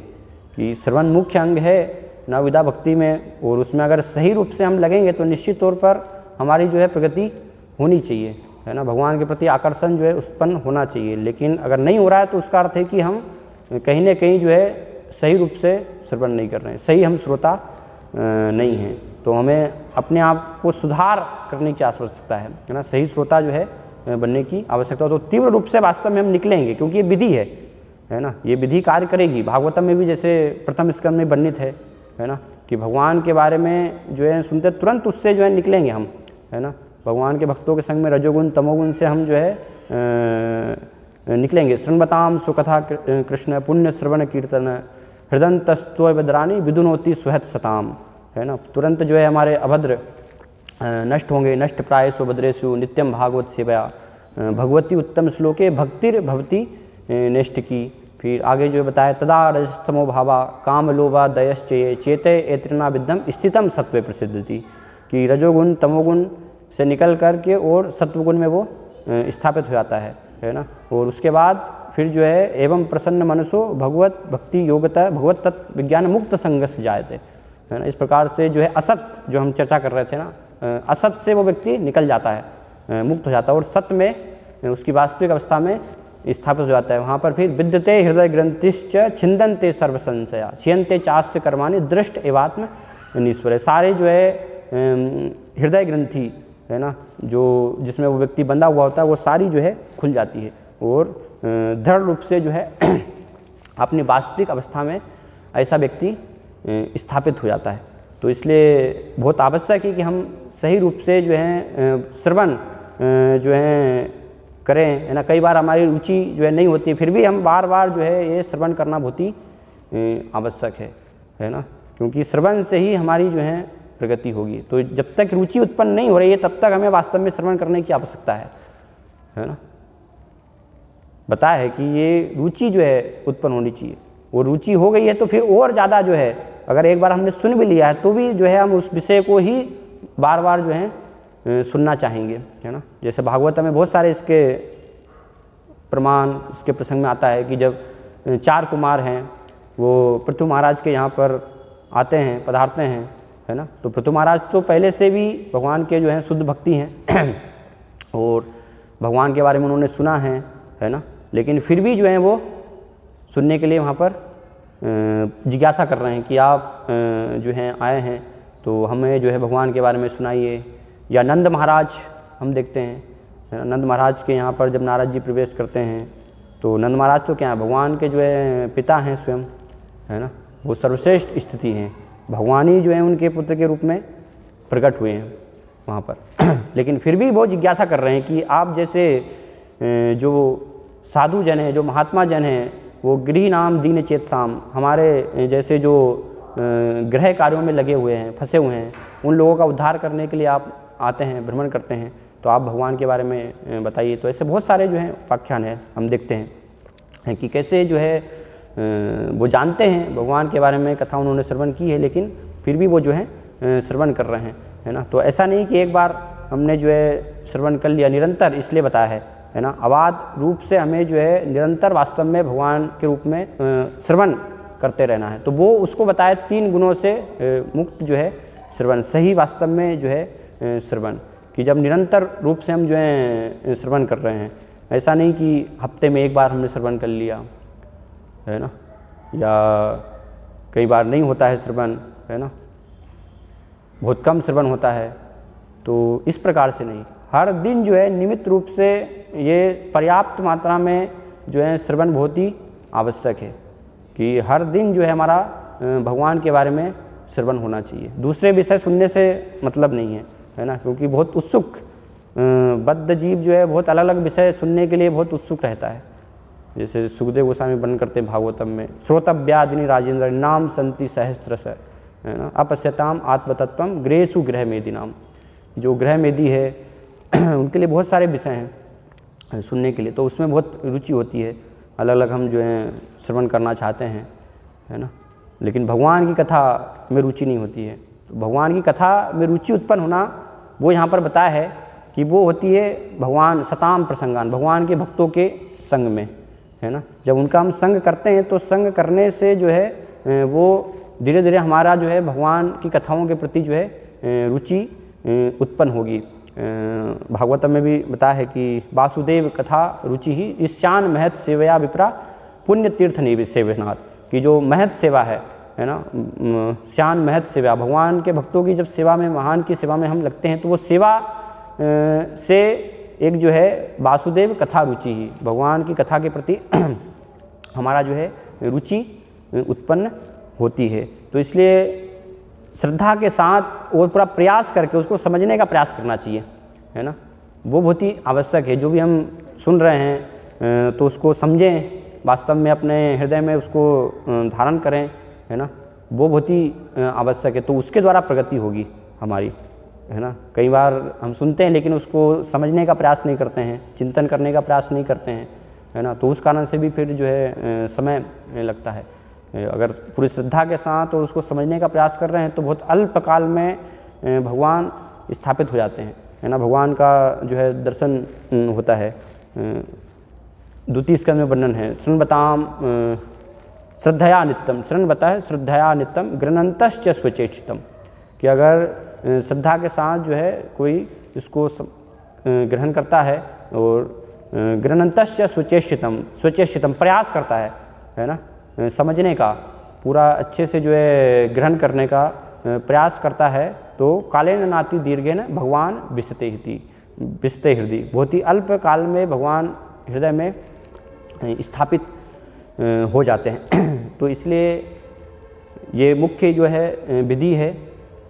कि श्रवण मुख्य अंग है नवविधा भक्ति में, और उसमें अगर सही रूप से हम लगेंगे तो निश्चित तौर पर हमारी जो है प्रगति होनी चाहिए, है ना। भगवान के प्रति आकर्षण जो है उत्पन्न होना चाहिए, लेकिन अगर नहीं हो रहा है तो उसका अर्थ है कि हम कहीं ना कहीं जो है सही रूप से श्रवण नहीं कर रहे हैं, सही हम श्रोता नहीं हैं। तो हमें अपने आप को सुधार करने की आवश्यकता है ना, सही श्रोता जो है बनने की आवश्यकता। तो तीव्र रूप से वास्तव में हम निकलेंगे, क्योंकि ये विधि है ना, ये विधि कार्य करेगी। भागवतम में भी जैसे प्रथम स्कंद में वर्णित है ना, कि भगवान के बारे में जो है सुनते तुरंत उससे जो है निकलेंगे हम, है ना। भगवान के भक्तों के संग में रजोगुण तमोगुण से हम जो है निकलेंगे। श्रृण्वताम सुकथा कृष्ण पुण्य श्रवण कीर्तन हृदंतस्त्वद्रानी विदुनोति स्वहत सताम, है ना। तुरंत जो है हमारे अभद्र नष्ट होंगे। नष्ट प्रायसु भद्रेषु नित्यम भागवत सेवया भगवती उत्तम श्लोके भक्तिर भवती नेष्ट की। फिर आगे जो बताया तदा रजस्तमो भावा काम लोभा दयश्चये चेते एत्रिना विद्धम स्थितम सत्वे प्रसिद्धति, कि रजोगुण तमोगुण से निकल करके और सत्वगुण में वो स्थापित हो जाता है ना। और उसके बाद फिर जो है एवं प्रसन्न मनसो भगवत भक्ति योगता भगवत तत्व विज्ञान मुक्त संगस जायते, है ना। इस प्रकार से जो है असत जो हम चर्चा कर रहे थे ना, असत से वो व्यक्ति निकल जाता है, मुक्त हो जाता है, और सत्य में उसकी वास्तविक अवस्था में स्थापित हो जाता है। वहाँ पर फिर विद्यते हृदय ग्रंथिश्च छिंदन्ते सर्व संशया छियन्ते चास्य कर्माणि दृष्ट एवात्म नीश्वर। सारे जो है हृदय ग्रंथि, है ना, जो जिसमें वो व्यक्ति बंधा हुआ होता है, वो सारी जो है खुल जाती है और दृढ़ रूप से जो है अपनी वास्तविक अवस्था में ऐसा व्यक्ति स्थापित हो जाता है। तो इसलिए बहुत आवश्यक है कि हम सही रूप से जो है श्रवण जो है करें, है ना। कई बार हमारी रुचि जो है नहीं होती, फिर भी हम बार बार जो है ये श्रवण करना बहुत ही आवश्यक है ना, क्योंकि श्रवण से ही हमारी जो है प्रगति होगी। तो जब तक रुचि उत्पन्न नहीं हो रही है तब तक हमें वास्तव में श्रवण करने की आवश्यकता है ना। बताया है कि ये रुचि जो है उत्पन्न होनी चाहिए, वो रुचि हो गई है तो फिर और ज़्यादा जो है, अगर एक बार हमने सुन भी लिया है तो भी जो है हम उस विषय को ही बार बार जो है सुनना चाहेंगे, है ना। जैसे भागवत में बहुत सारे इसके प्रमाण इसके प्रसंग में आता है कि जब 4 कुमार हैं वो पृथु महाराज के यहाँ पर आते हैं, पधारते हैं, है ना। तो पृथु महाराज तो पहले से भी भगवान के जो है शुद्ध भक्ति हैं और भगवान के बारे में उन्होंने सुना है ना, लेकिन फिर भी जो है वो सुनने के लिए वहाँ पर जिज्ञासा कर रहे हैं कि आप जो हैं आए हैं तो हमें जो है भगवान के बारे में सुनाइए। या नंद महाराज हम देखते हैं, नंद महाराज के यहाँ पर जब नारद जी प्रवेश करते हैं तो नंद महाराज तो क्या है, भगवान के जो है पिता हैं स्वयं, है ना। वो सर्वश्रेष्ठ स्थिति हैं, भगवान ही जो है उनके पुत्र के रूप में प्रकट हुए हैं वहाँ पर लेकिन फिर भी वो जिज्ञासा कर रहे हैं कि आप जैसे जो साधु जन हैं, जो महात्मा जन हैं, वो गृह नाम दीन चेत साम, हमारे जैसे जो गृह कार्यों में लगे हुए हैं, फंसे हुए हैं, उन लोगों का उद्धार करने के लिए आप आते हैं, भ्रमण करते हैं, तो आप भगवान के बारे में बताइए। तो ऐसे बहुत सारे जो हैं उपाख्यान है, हम देखते हैं कि कैसे जो है वो जानते हैं भगवान के बारे में, कथा उन्होंने श्रवण की है, लेकिन फिर भी वो जो है श्रवण कर रहे हैं, है ना। तो ऐसा नहीं कि एक बार हमने जो है श्रवण कर लिया, निरंतर इसलिए बताया है ना, अबाध रूप से हमें जो है निरंतर वास्तव में भगवान के रूप में श्रवण करते रहना है। तो वो उसको बताया 3 गुणों से मुक्त जो है श्रवण, सही वास्तव में जो है श्रवण, कि जब निरंतर रूप से हम जो है श्रवण कर रहे हैं, ऐसा नहीं कि हफ्ते में एक बार हमने श्रवण कर लिया, है ना, या कई बार नहीं होता है श्रवण, है ना, बहुत कम श्रवण होता है। तो इस प्रकार से नहीं, हर दिन जो है नियमित रूप से ये पर्याप्त मात्रा में जो है श्रवण बहुत ही आवश्यक है, कि हर दिन जो है हमारा भगवान के बारे में श्रवण होना चाहिए। दूसरे विषय सुनने से मतलब नहीं है ना, क्योंकि बहुत उत्सुक बद्ध जीव जो है बहुत अलग अलग विषय सुनने के लिए बहुत उत्सुक रहता है। जैसे सुखदेव गोस्वामी वर्णन करते हैं भागवतम में, श्रोतव्यादिनी राजेंद्र नाम संति सहस्त्रश, है ना, अपश्यताम आत्मतत्वम गृहेषु गृह मेदी नाम। जो गृह मेदी है उनके लिए बहुत सारे विषय हैं सुनने के लिए, तो उसमें बहुत रुचि होती है, अलग अलग हम जो है श्रवण करना चाहते हैं, है ना, लेकिन भगवान की कथा में रुचि नहीं होती है। तो भगवान की कथा में रुचि उत्पन्न होना, वो यहाँ पर बताया है कि वो होती है भगवान सताम प्रसंगान, भगवान के भक्तों के संग में, है ना। जब उनका हम संग करते हैं तो संग करने से जो है वो धीरे धीरे हमारा जो है भगवान की कथाओं के प्रति जो है रुचि उत्पन्न होगी। भागवतम में भी बताया है कि वासुदेव कथा रुचि ही ईशान महत सेवया विप्रा पुण्य तीर्थ निवि सेवनाथ, की जो महत सेवा है ना, श्यान महत सेवा, भगवान के भक्तों की जब सेवा में, महान की सेवा में हम लगते हैं, तो वो सेवा से एक जो है वासुदेव कथा रुचि ही, भगवान की कथा के प्रति हमारा जो है रुचि उत्पन्न होती है। तो इसलिए श्रद्धा के साथ और पूरा प्रयास करके उसको समझने का प्रयास करना चाहिए, है ना, वो बहुत ही आवश्यक है। जो भी हम सुन रहे हैं तो उसको समझें, वास्तव में अपने हृदय में उसको धारण करें, है ना, वो बहुत ही आवश्यक है। तो उसके द्वारा प्रगति होगी हमारी, है ना। कई बार हम सुनते हैं लेकिन उसको समझने का प्रयास नहीं करते हैं, चिंतन करने का प्रयास नहीं करते हैं, है ना, तो उस कारण से भी फिर जो है समय लगता है। अगर पूरी श्रद्धा के साथ और उसको समझने का प्रयास कर रहे हैं तो बहुत अल्पकाल में भगवान स्थापित हो जाते हैं, है ना, भगवान का जो है दर्शन होता है। द्वितीय स्कंद में वर्णन है, शृण्वताम श्रद्धया नित्यम, शरण बता है श्रद्धया नित्यम गृणन्तश्च स्वचेष्टितम, कि अगर श्रद्धा के साथ जो है कोई इसको ग्रहण करता है और गृणन्तश्च स्वचेष्टितम, स्वचेष्टितम प्रयास करता है ना, समझने का, पूरा अच्छे से जो है ग्रहण करने का प्रयास करता है, तो कालेन नाति दीर्घेन भगवान विशते हृदय, बहुत ही अल्प काल में भगवान हृदय में स्थापित हो जाते हैं। तो इसलिए ये मुख्य जो है विधि है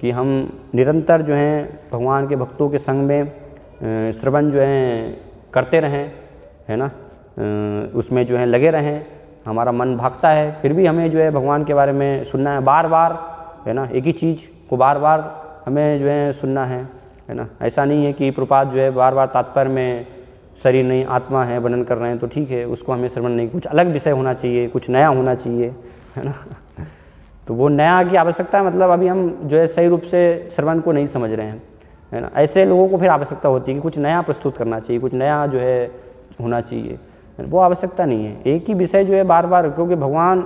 कि हम निरंतर जो है भगवान के भक्तों के संग में श्रवण जो है करते रहें, है ना, उसमें जो है लगे रहें। हमारा मन भागता है, फिर भी हमें जो है भगवान के बारे में सुनना है बार बार, है ना, एक ही चीज़ को बार बार हमें जो है सुनना है ना। ऐसा नहीं है कि प्रपात जो है बार बार तात्पर्य में शरीर नहीं आत्मा है वर्णन कर रहे हैं तो ठीक है, उसको हमें श्रवण नहीं, कुछ अलग विषय होना चाहिए, कुछ नया होना चाहिए, है ना। तो वो नया की आवश्यकता है, मतलब अभी हम जो है सही रूप से श्रवण को नहीं समझ रहे हैं, है ना। ऐसे लोगों को फिर आवश्यकता होती है कि कुछ नया प्रस्तुत करना चाहिए, कुछ नया जो है होना चाहिए, वो आवश्यकता नहीं है। एक ही विषय जो है बार बार, क्योंकि भगवान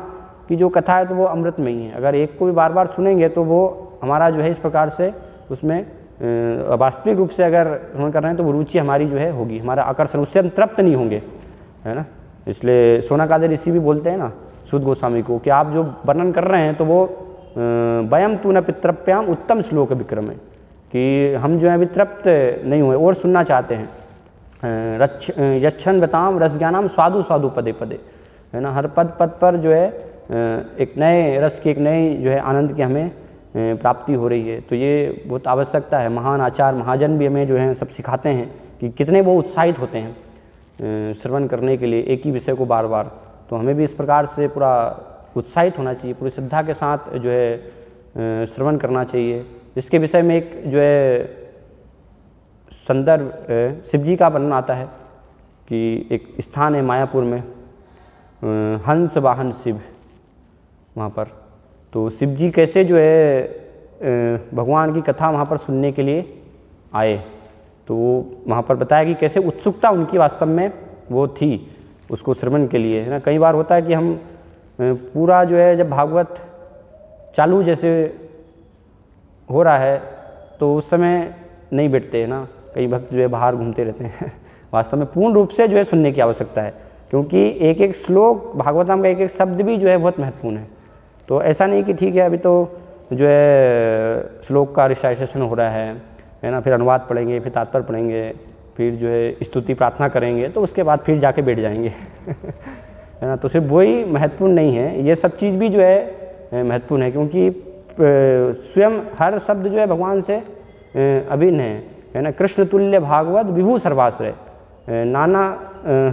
की जो कथा है तो वो अमृत में ही है, अगर एक को भी बार बार सुनेंगे तो वो हमारा जो है इस प्रकार से उसमें वास्तविक रूप से अगर हम कर रहे हैं तो वो रुचि हमारी जो है होगी, हमारा आकर्षण, उससे हम तृप्त नहीं होंगे, है ना। इसलिए सोनाकादि ऋषि भी बोलते हैं ना सुध गोस्वामी को कि आप जो वर्णन कर रहे हैं तो वो वयम तू न पितृप्याम उत्तम श्लोक विक्रम है, कि हम जो है अभी तृप्त नहीं हुए और सुनना चाहते हैं। यच्छन बताम रस ज्ञानम स्वादु स्वादु पदे पदे, है ना, हर पद पद पर जो है एक नए रस की, एक नए जो है आनंद की हमें प्राप्ति हो रही है। तो ये बहुत आवश्यकता है। महान आचार्य महाजन भी हमें जो है सब सिखाते हैं कि कितने वो उत्साहित होते हैं श्रवण करने के लिए एक ही विषय को बार बार। तो हमें भी इस प्रकार से पूरा उत्साहित होना चाहिए, पूरी श्रद्धा के साथ जो है श्रवण करना चाहिए। इसके विषय में एक जो है संदर्भ शिव जी का वर्णन आता है कि एक स्थान है मायापुर में, हंस वाहन शिव, वहाँ पर तो शिव जी कैसे जो है भगवान की कथा वहाँ पर सुनने के लिए आए, तो वहाँ पर बताया कि कैसे उत्सुकता उनकी वास्तव में वो थी उसको श्रवण के लिए, है ना। कई बार होता है कि हम पूरा जो है जब भागवत चालू जैसे हो रहा है तो उस समय नहीं बैठते, है ना। कई भक्त जो है बाहर घूमते रहते हैं वास्तव में पूर्ण रूप से जो है सुनने की आवश्यकता है, क्योंकि एक एक श्लोक भागवतम का एक एक शब्द भी जो है बहुत महत्वपूर्ण है। तो ऐसा नहीं कि ठीक है अभी तो जो है श्लोक का रिसाइटेशन हो रहा है ना, फिर अनुवाद पढ़ेंगे, फिर तात्पर्य पढ़ेंगे, फिर जो है स्तुति प्रार्थना करेंगे, तो उसके बाद फिर जाके बैठ जाएंगे है ना। तो सिर्फ वही महत्वपूर्ण नहीं है, ये सब चीज़ भी जो है महत्वपूर्ण है, क्योंकि स्वयं हर शब्द जो है भगवान से अभिन्न है ना। कृष्ण तुल्य भागवत विभु सर्वाश्रय, नाना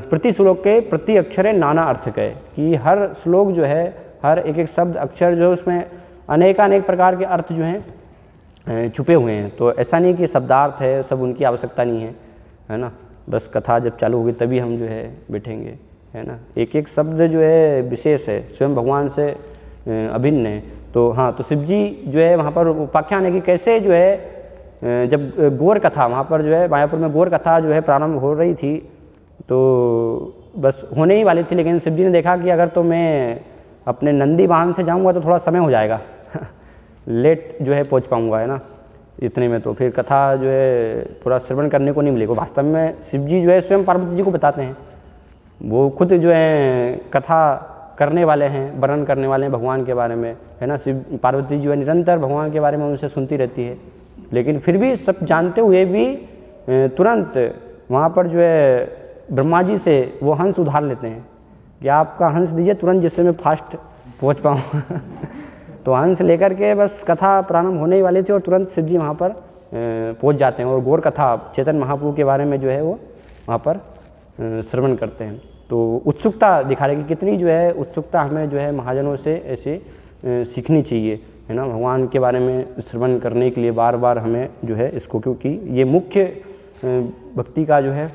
प्रति श्लोक के प्रति अक्षर है नाना अर्थ के, कि हर श्लोक जो है हर एक एक शब्द अक्षर जो है उसमें अनेकानेक प्रकार के अर्थ जो हैं छुपे हुए हैं। तो ऐसा नहीं कि शब्दार्थ है सब, उनकी आवश्यकता नहीं है ना। बस कथा जब चालू होगी तभी हम जो है बैठेंगे, है ना। एक एक शब्द जो है विशेष है, स्वयं भगवान से अभिन्न है। तो हाँ, तो शिव जी जो है वहाँ पर उपाख्यान है कि कैसे जो है जब गौर कथा वहाँ पर जो है मायापुर में गौर कथा जो है प्रारंभ हो रही थी, तो बस होने ही वाली थी, लेकिन शिव जी ने देखा कि अगर तो मैं अपने नंदी वाहन से जाऊँगा तो थोड़ा समय हो जाएगा लेट जो है पहुँच पाऊँगा, है ना, इतने में। तो फिर कथा जो है थोड़ा श्रवण करने को नहीं मिलेगा। वास्तव में शिव जी जो है स्वयं पार्वती जी को बताते हैं, वो खुद जो है कथा करने वाले हैं, वर्णन करने वाले हैं भगवान के बारे में, है ना। शिव पार्वती जो है निरंतर भगवान के बारे में उनसे सुनती रहती है, लेकिन फिर भी सब जानते हुए भी तुरंत वहाँ पर जो है ब्रह्मा जी से वो हंस उधार लेते हैं कि आपका हंस दीजिए तुरंत, जिससे मैं फास्ट पहुँच पाऊँ तो हंस लेकर के बस कथा प्रारंभ होने ही वाली थी और तुरंत शिव जी वहाँ पर पहुँच जाते हैं और गौर कथा चैतन्य महाप्रभु के बारे में जो है वो वहाँ पर श्रवण करते हैं। तो उत्सुकता दिखा रहे कि कितनी जो है उत्सुकता हमें जो है महाजनों से ऐसे सीखनी चाहिए, है ना, भगवान के बारे में श्रवण करने के लिए बार बार हमें जो है इसको, क्योंकि ये मुख्य भक्ति का जो है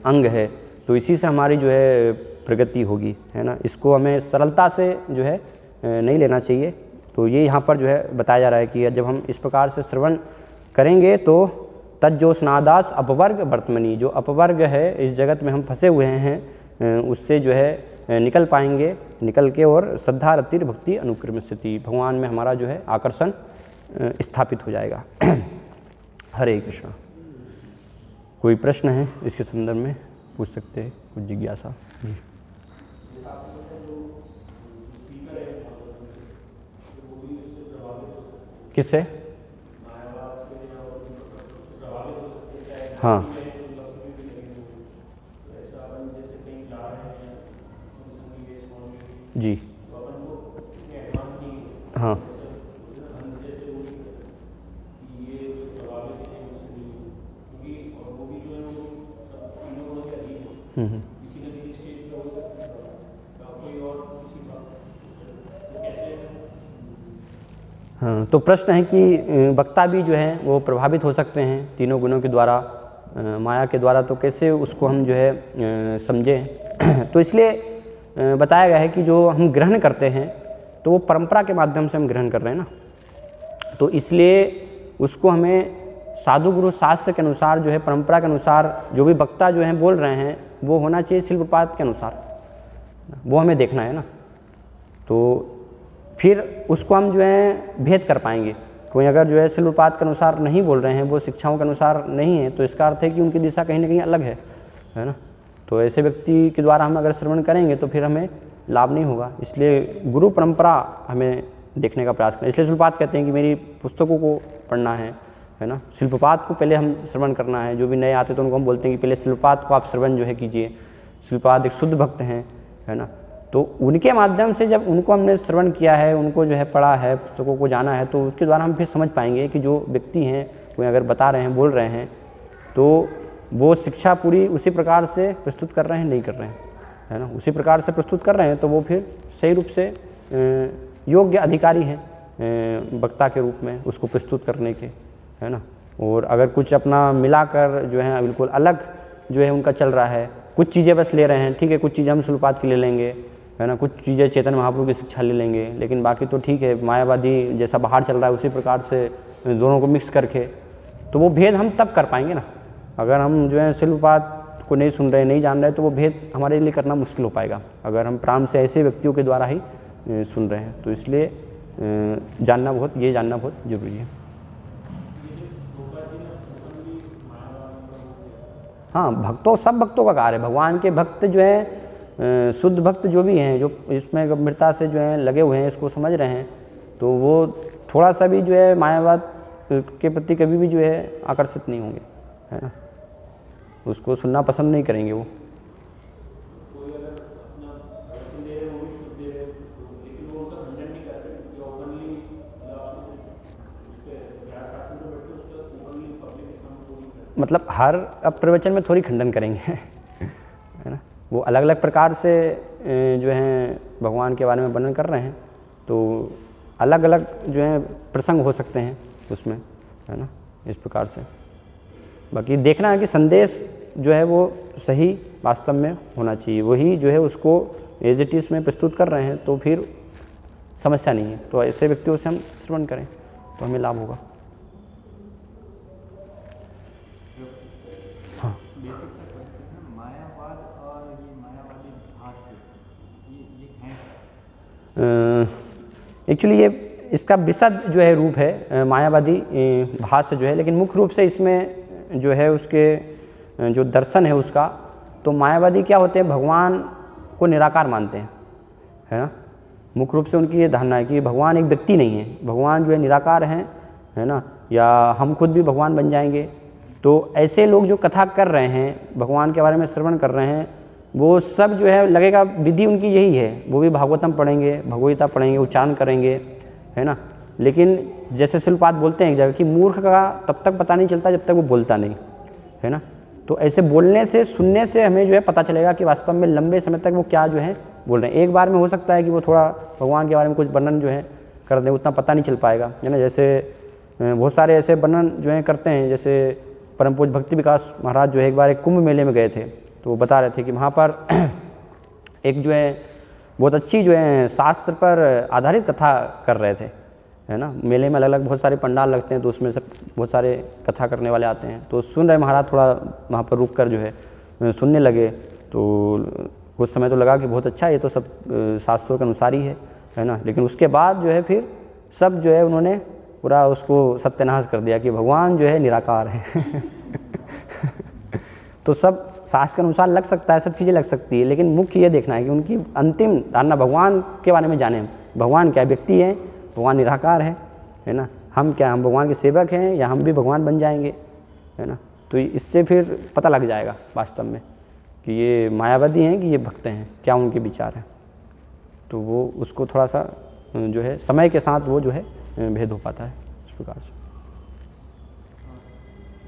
अंग है, तो इसी से हमारी जो है प्रगति होगी, है ना। इसको हमें सरलता से जो है नहीं लेना चाहिए। तो ये यहाँ पर जो है बताया जा रहा है कि जब हम इस प्रकार से श्रवण करेंगे तो तज्जोस्नादास अपवर्ग वर्तमनी, जो अपवर्ग है इस जगत में हम फंसे हुए हैं उससे जो है निकल पाएंगे, निकल के और श्रद्धा रतिर भक्ति अनुक्रम स्थिति, भगवान में हमारा जो है आकर्षण स्थापित हो जाएगा। हरे कृष्ण। कोई प्रश्न है इसके संदर्भ में पूछ सकते हैं, कुछ जिज्ञासा? किससे? हाँ जी, हाँ हाँ। तो प्रश्न है कि वक्ता भी जो है वो प्रभावित हो सकते हैं तीनों गुणों के द्वारा, माया के द्वारा, तो कैसे उसको हम जो है समझें। तो इसलिए बताया गया है कि जो हम ग्रहण करते हैं तो वो परंपरा के माध्यम से हम ग्रहण कर रहे हैं ना, तो इसलिए उसको हमें साधु गुरु शास्त्र के अनुसार जो है परंपरा के अनुसार जो भी वक्ता जो है बोल रहे हैं वो होना चाहिए शिल प्रपात के अनुसार, वो हमें देखना है ना। तो फिर उसको हम जो है भेद कर पाएंगे। कोई अगर जो है शिल प्रपात के अनुसार नहीं बोल रहे हैं, वो शिक्षाओं के अनुसार नहीं है, तो इसका अर्थ है कि उनकी दिशा कहीं ना कहीं अलग है ना। तो ऐसे व्यक्ति के द्वारा हम अगर श्रवण करेंगे तो फिर हमें लाभ नहीं होगा। इसलिए गुरु परंपरा हमें देखने का प्रयास करें। इसलिए शिल प्रपात कहते हैं कि मेरी पुस्तकों को पढ़ना है ना। शिल प्रपात को पहले हम श्रवण करना है। जो भी नए आते तो उनको हम बोलते हैं कि पहले शिल प्रपात को आप श्रवण जो है कीजिए। शिल प्रपात एक शुद्ध भक्त हैं, है ना। तो उनके माध्यम से जब उनको हमने श्रवण किया है, उनको जो है पढ़ा है, पुस्तकों को जाना है, तो उसके द्वारा हम फिर समझ पाएंगे कि जो व्यक्ति हैं कोई अगर बता रहे हैं, बोल रहे हैं, तो वो शिक्षा पूरी उसी प्रकार से प्रस्तुत कर रहे हैं, नहीं कर रहे हैं, है ना। उसी प्रकार से प्रस्तुत कर रहे हैं तो वो फिर सही रूप से योग्य अधिकारी हैं वक्ता के रूप में उसको प्रस्तुत करने के, है ना। और अगर कुछ अपना मिलाकर जो है बिल्कुल अलग जो है उनका चल रहा है, कुछ चीज़ें बस ले रहे हैं, ठीक है, कुछ चीज़ें हम शिल प्रपात की ले लेंगे, है ना, कुछ चीज़ें चैतन्य महाप्रभु की शिक्षा ले लेंगे, लेकिन बाकी तो ठीक है मायावादी जैसा बाहर चल रहा है उसी प्रकार से दोनों को मिक्स करके, तो वो भेद हम तब कर पाएंगे ना, अगर हम जो है शिल्पपात को नहीं सुन रहे, नहीं जान रहे, तो वो भेद हमारे लिए करना मुश्किल हो पाएगा अगर हम प्राण से ऐसे व्यक्तियों के द्वारा ही सुन रहे हैं। तो इसलिए जानना बहुत जरूरी है। हाँ, भक्तों, सब भक्तों का कार्य है। भगवान के भक्त जो है, शुद्ध भक्त जो भी हैं, जो इसमें गंभीरता से जो है लगे हुए हैं, इसको समझ रहे हैं, तो वो थोड़ा सा भी जो है मायावाद के प्रति कभी भी जो है आकर्षित नहीं होंगे, है ना, उसको सुनना पसंद नहीं करेंगे वो। मतलब हर प्रवचन में थोड़ी खंडन करेंगे है ना, वो अलग अलग प्रकार से जो है भगवान के बारे में वर्णन कर रहे हैं, तो अलग अलग जो है प्रसंग हो सकते हैं उसमें, है ना, इस प्रकार से। बाकी देखना है कि संदेश जो है वो सही वास्तव में होना चाहिए, वही जो है उसको एज इट इज़ में प्रस्तुत कर रहे हैं, तो फिर समस्या नहीं है। तो ऐसे व्यक्तियों से हम श्रवण करें तो हमें लाभ होगा। एक्चुअली ये इसका विशद जो है रूप है मायावादी भाष्य जो है, लेकिन मुख्य रूप से इसमें जो है उसके जो दर्शन है उसका, तो मायावादी क्या होते हैं, भगवान को निराकार मानते हैं, है ना। मुख्य रूप से उनकी ये धारणा है कि भगवान एक व्यक्ति नहीं है, भगवान जो है निराकार हैं, है ना, या हम खुद भी भगवान बन जाएंगे। तो ऐसे लोग जो कथा कर रहे हैं, भगवान के बारे में श्रवण कर रहे हैं, वो सब जो है लगेगा विधि उनकी यही है, वो भी भागवतम पढ़ेंगे, भगवगीता पढ़ेंगे, उच्चारण करेंगे, है ना। लेकिन जैसे शिल्पपात बोलते हैं एक जगह कि मूर्ख का तब तक पता नहीं चलता जब तक वो बोलता नहीं, है ना। तो ऐसे बोलने से, सुनने से हमें जो है पता चलेगा कि वास्तव में लंबे समय तक वो क्या जो है बोल रहे हैं। एक बार में हो सकता है कि वो थोड़ा भगवान के बारे में कुछ वर्णन जो है कर दें, उतना पता नहीं चल पाएगा, है ना। जैसे बहुत सारे ऐसे वर्णन जो है करते हैं, जैसे परम पूज्य भक्ति विकास महाराज जो है एक बार एक कुंभ मेले में गए थे, तो वो बता रहे थे कि वहाँ पर एक जो है बहुत अच्छी जो है शास्त्र पर आधारित कथा कर रहे थे, है ना। मेले में अलग अलग बहुत सारे पंडाल लगते हैं, तो उसमें से बहुत सारे कथा करने वाले आते हैं, तो सुन रहे महाराज थोड़ा वहाँ पर रुक कर जो है सुनने लगे। तो कुछ समय तो लगा कि बहुत अच्छा, ये तो सब शास्त्रों के अनुसार ही है ना। लेकिन उसके बाद जो है फिर सब जो है उन्होंने पूरा उसको सत्यानाश कर दिया कि भगवान जो है निराकार है तो सब शास्त्र के अनुसार लग सकता है, सब चीज़ें लग सकती है, लेकिन मुख्य ये देखना है कि उनकी अंतिम धारणा भगवान के बारे में जाने। भगवान क्या व्यक्ति है, भगवान निराकार है ना। हम क्या, हम भगवान के सेवक हैं या हम भी भगवान बन जाएंगे, है ना। तो इससे फिर पता लग जाएगा वास्तव में कि ये मायावादी हैं कि ये भक्त हैं, क्या उनके विचार हैं। तो वो उसको थोड़ा सा जो है समय के साथ वो जो है भेद हो पाता है इस प्रकार से।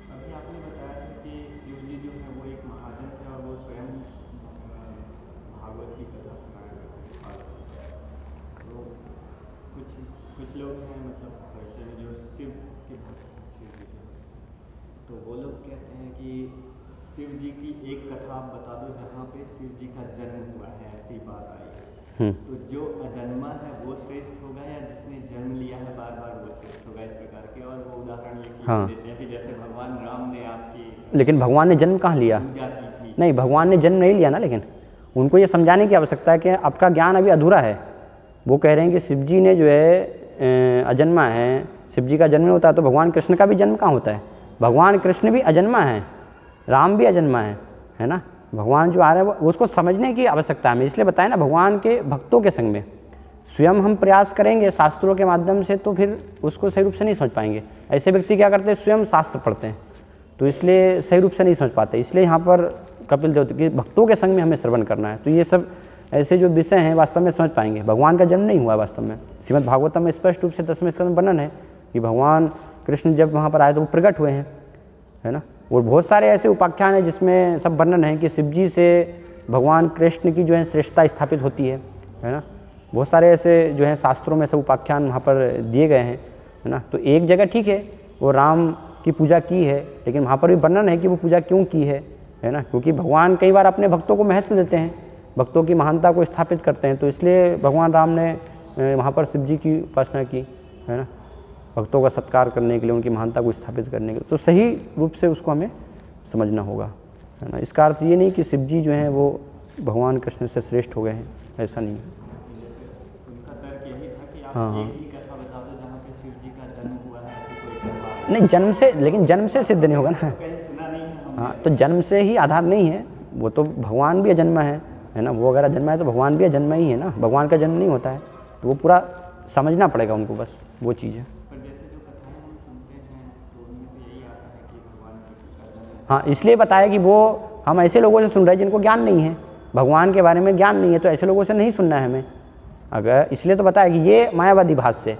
अभी आपने बताया था कि शिव जी जो है वो एक महाजन थे और वो स्वयं भागवत की कथा सुनाया करते थे। तो कुछ लोग हैं मतलब परिचय में जो शिव के भक्त हैं, शिव जी के, तो वो लोग कहते हैं कि शिव जी की एक कथा आप बता दो जहाँ पे शिव जी का जन्म हुआ है, ऐसी बात आई है। तो जो अजन्मा है वो श्रेष्ठ होगा या जिसने जन्म लिया है बार बार वो श्रेष्ठ होगा, इस प्रकार के। और वो उदाहरण ये देते हैं कि जैसे भगवान राम ने आपकी, लेकिन भगवान ने जन्म कहाँ लिया, पूजा की थी। नहीं, भगवान ने जन्म नहीं लिया ना, लेकिन उनको ये समझाने की आवश्यकता है कि आपका ज्ञान अभी अधूरा है। वो कह रहे हैं कि शिव जी ने जो है अजन्मा है, शिव जी का जन्म होता है, तो भगवान कृष्ण का भी जन्म कहाँ होता है। भगवान कृष्ण भी अजन्मा है, राम भी अजन्मा है ना। भगवान जो आ रहा है वो उसको समझने की आवश्यकता है। इसलिए बताया ना, भगवान के भक्तों के संग में स्वयं हम प्रयास करेंगे शास्त्रों के माध्यम से, तो फिर उसको सही रूप से नहीं समझ पाएंगे। ऐसे व्यक्ति क्या करते हैं, स्वयं शास्त्र पढ़ते हैं, तो इसलिए सही रूप से नहीं समझ पाते। इसलिए यहाँ पर कपिल देव के भक्तों के संग में हमें श्रवण करना है। तो ये सब ऐसे जो विषय हैं वास्तव में समझ पाएंगे। भगवान का जन्म नहीं हुआ वास्तव में। श्रीमद् भागवतम में स्पष्ट रूप से 10वें स्कंद में वर्णन है कि भगवान कृष्ण जब वहाँ पर आए तो वो प्रकट हुए हैं, है ना। और बहुत सारे ऐसे उपाख्यान हैं जिसमें सब वर्णन है कि शिव जी से भगवान कृष्ण की जो है श्रेष्ठता स्थापित होती है ना। बहुत सारे ऐसे जो है शास्त्रों में सब उपाख्यान वहाँ पर दिए गए हैं, है ना। तो एक जगह ठीक है वो राम की पूजा की है, लेकिन वहाँ पर भी वर्णन है कि वो पूजा क्यों की है ना। क्योंकि भगवान कई बार अपने भक्तों को महत्व देते हैं, भक्तों की महानता को स्थापित करते हैं, तो इसलिए भगवान राम ने वहाँ पर शिव जी की उपासना की, है ना। भक्तों का सत्कार करने के लिए, उनकी महानता को स्थापित करने के लिए, तो सही रूप से उसको हमें समझना होगा, है ना। इसका अर्थ ये नहीं कि शिव जी जो हैं वो भगवान कृष्ण से श्रेष्ठ हो गए हैं, ऐसा नहीं है। उनका तर्क यही था कि आप हाँ। एक भी कथा बता दो जहाँ पे शिव जी का जन्म हुआ है, ऐसी कोई कथा नहीं, जन्म से, लेकिन जन्म से सिद्ध नहीं होगा ना। कहीं सुना नहीं है हमने। हाँ, तो जन्म से ही आधार नहीं है, वो तो भगवान भी अजन्मा है ना। वो अगर अजन्मा है तो भगवान भी अजन्मा ही है ना, भगवान का जन्म नहीं होता है, तो वो पूरा समझना पड़ेगा उनको, बस वो चीज़ है। पर जैसे जो कथाएं हम सुनते हैं तो उनमें तो यही आता है कि भगवान कृष्ण का जन्म। हाँ, इसलिए बताया कि वो हम ऐसे लोगों से सुन रहे हैं जिनको ज्ञान नहीं है, भगवान के बारे में ज्ञान नहीं है, तो ऐसे लोगों से नहीं सुनना है हमें। अगर इसलिए तो बताया कि ये मायावादी भाष्य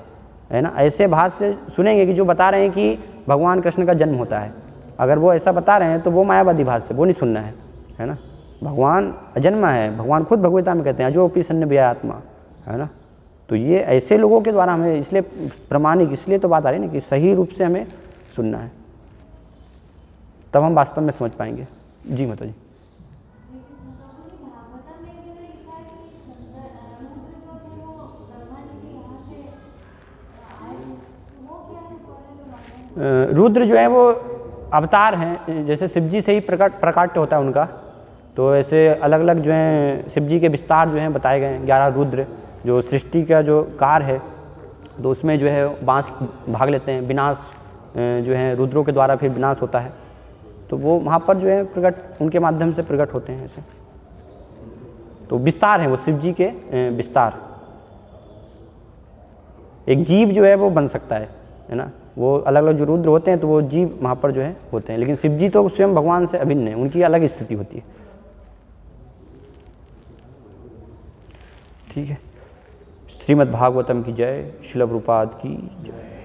है ना, ऐसे भाष्य सुनेंगे कि जो बता रहे हैं कि भगवान कृष्ण का जन्म होता है, अगर वो ऐसा बता रहे हैं तो वो मायावादी भाष्य, वो नहीं सुनना है ना। भगवान अजन्मा है, भगवान खुद भगवता में कहते हैं जो अपनी सन्य व्यय आत्मा, है ना। तो ये ऐसे लोगों के द्वारा हमें इसलिए प्रमाणिक, इसलिए तो बात आ रही है ना कि सही रूप से हमें सुनना है, तब हम वास्तव में समझ पाएंगे। जी माता जी। रुद्र जो है वो अवतार हैं, जैसे शिव जी से ही प्रकाट्य होता है उनका, तो ऐसे अलग अलग जो हैं शिव जी के विस्तार जो हैं बताए गए हैं। 11 रुद्र जो सृष्टि का जो कार्य है, तो उसमें जो है बांस भाग लेते हैं, विनाश जो है रुद्रों के द्वारा फिर विनाश होता है, तो वो वहाँ पर जो है प्रकट, उनके माध्यम से प्रकट होते हैं ऐसे। तो विस्तार है वो शिव जी के विस्तार। एक जीव जो है वो बन सकता है ना, वो अलग अलग जो रुद्र होते हैं तो वो जीव वहाँ पर जो है होते हैं, लेकिन शिव जी तो स्वयं भगवान से अभिन्न है, उनकी अलग स्थिति होती है। ठीक है। श्रीमद् भागवतम की जय, श्रील प्रभुपाद की जय।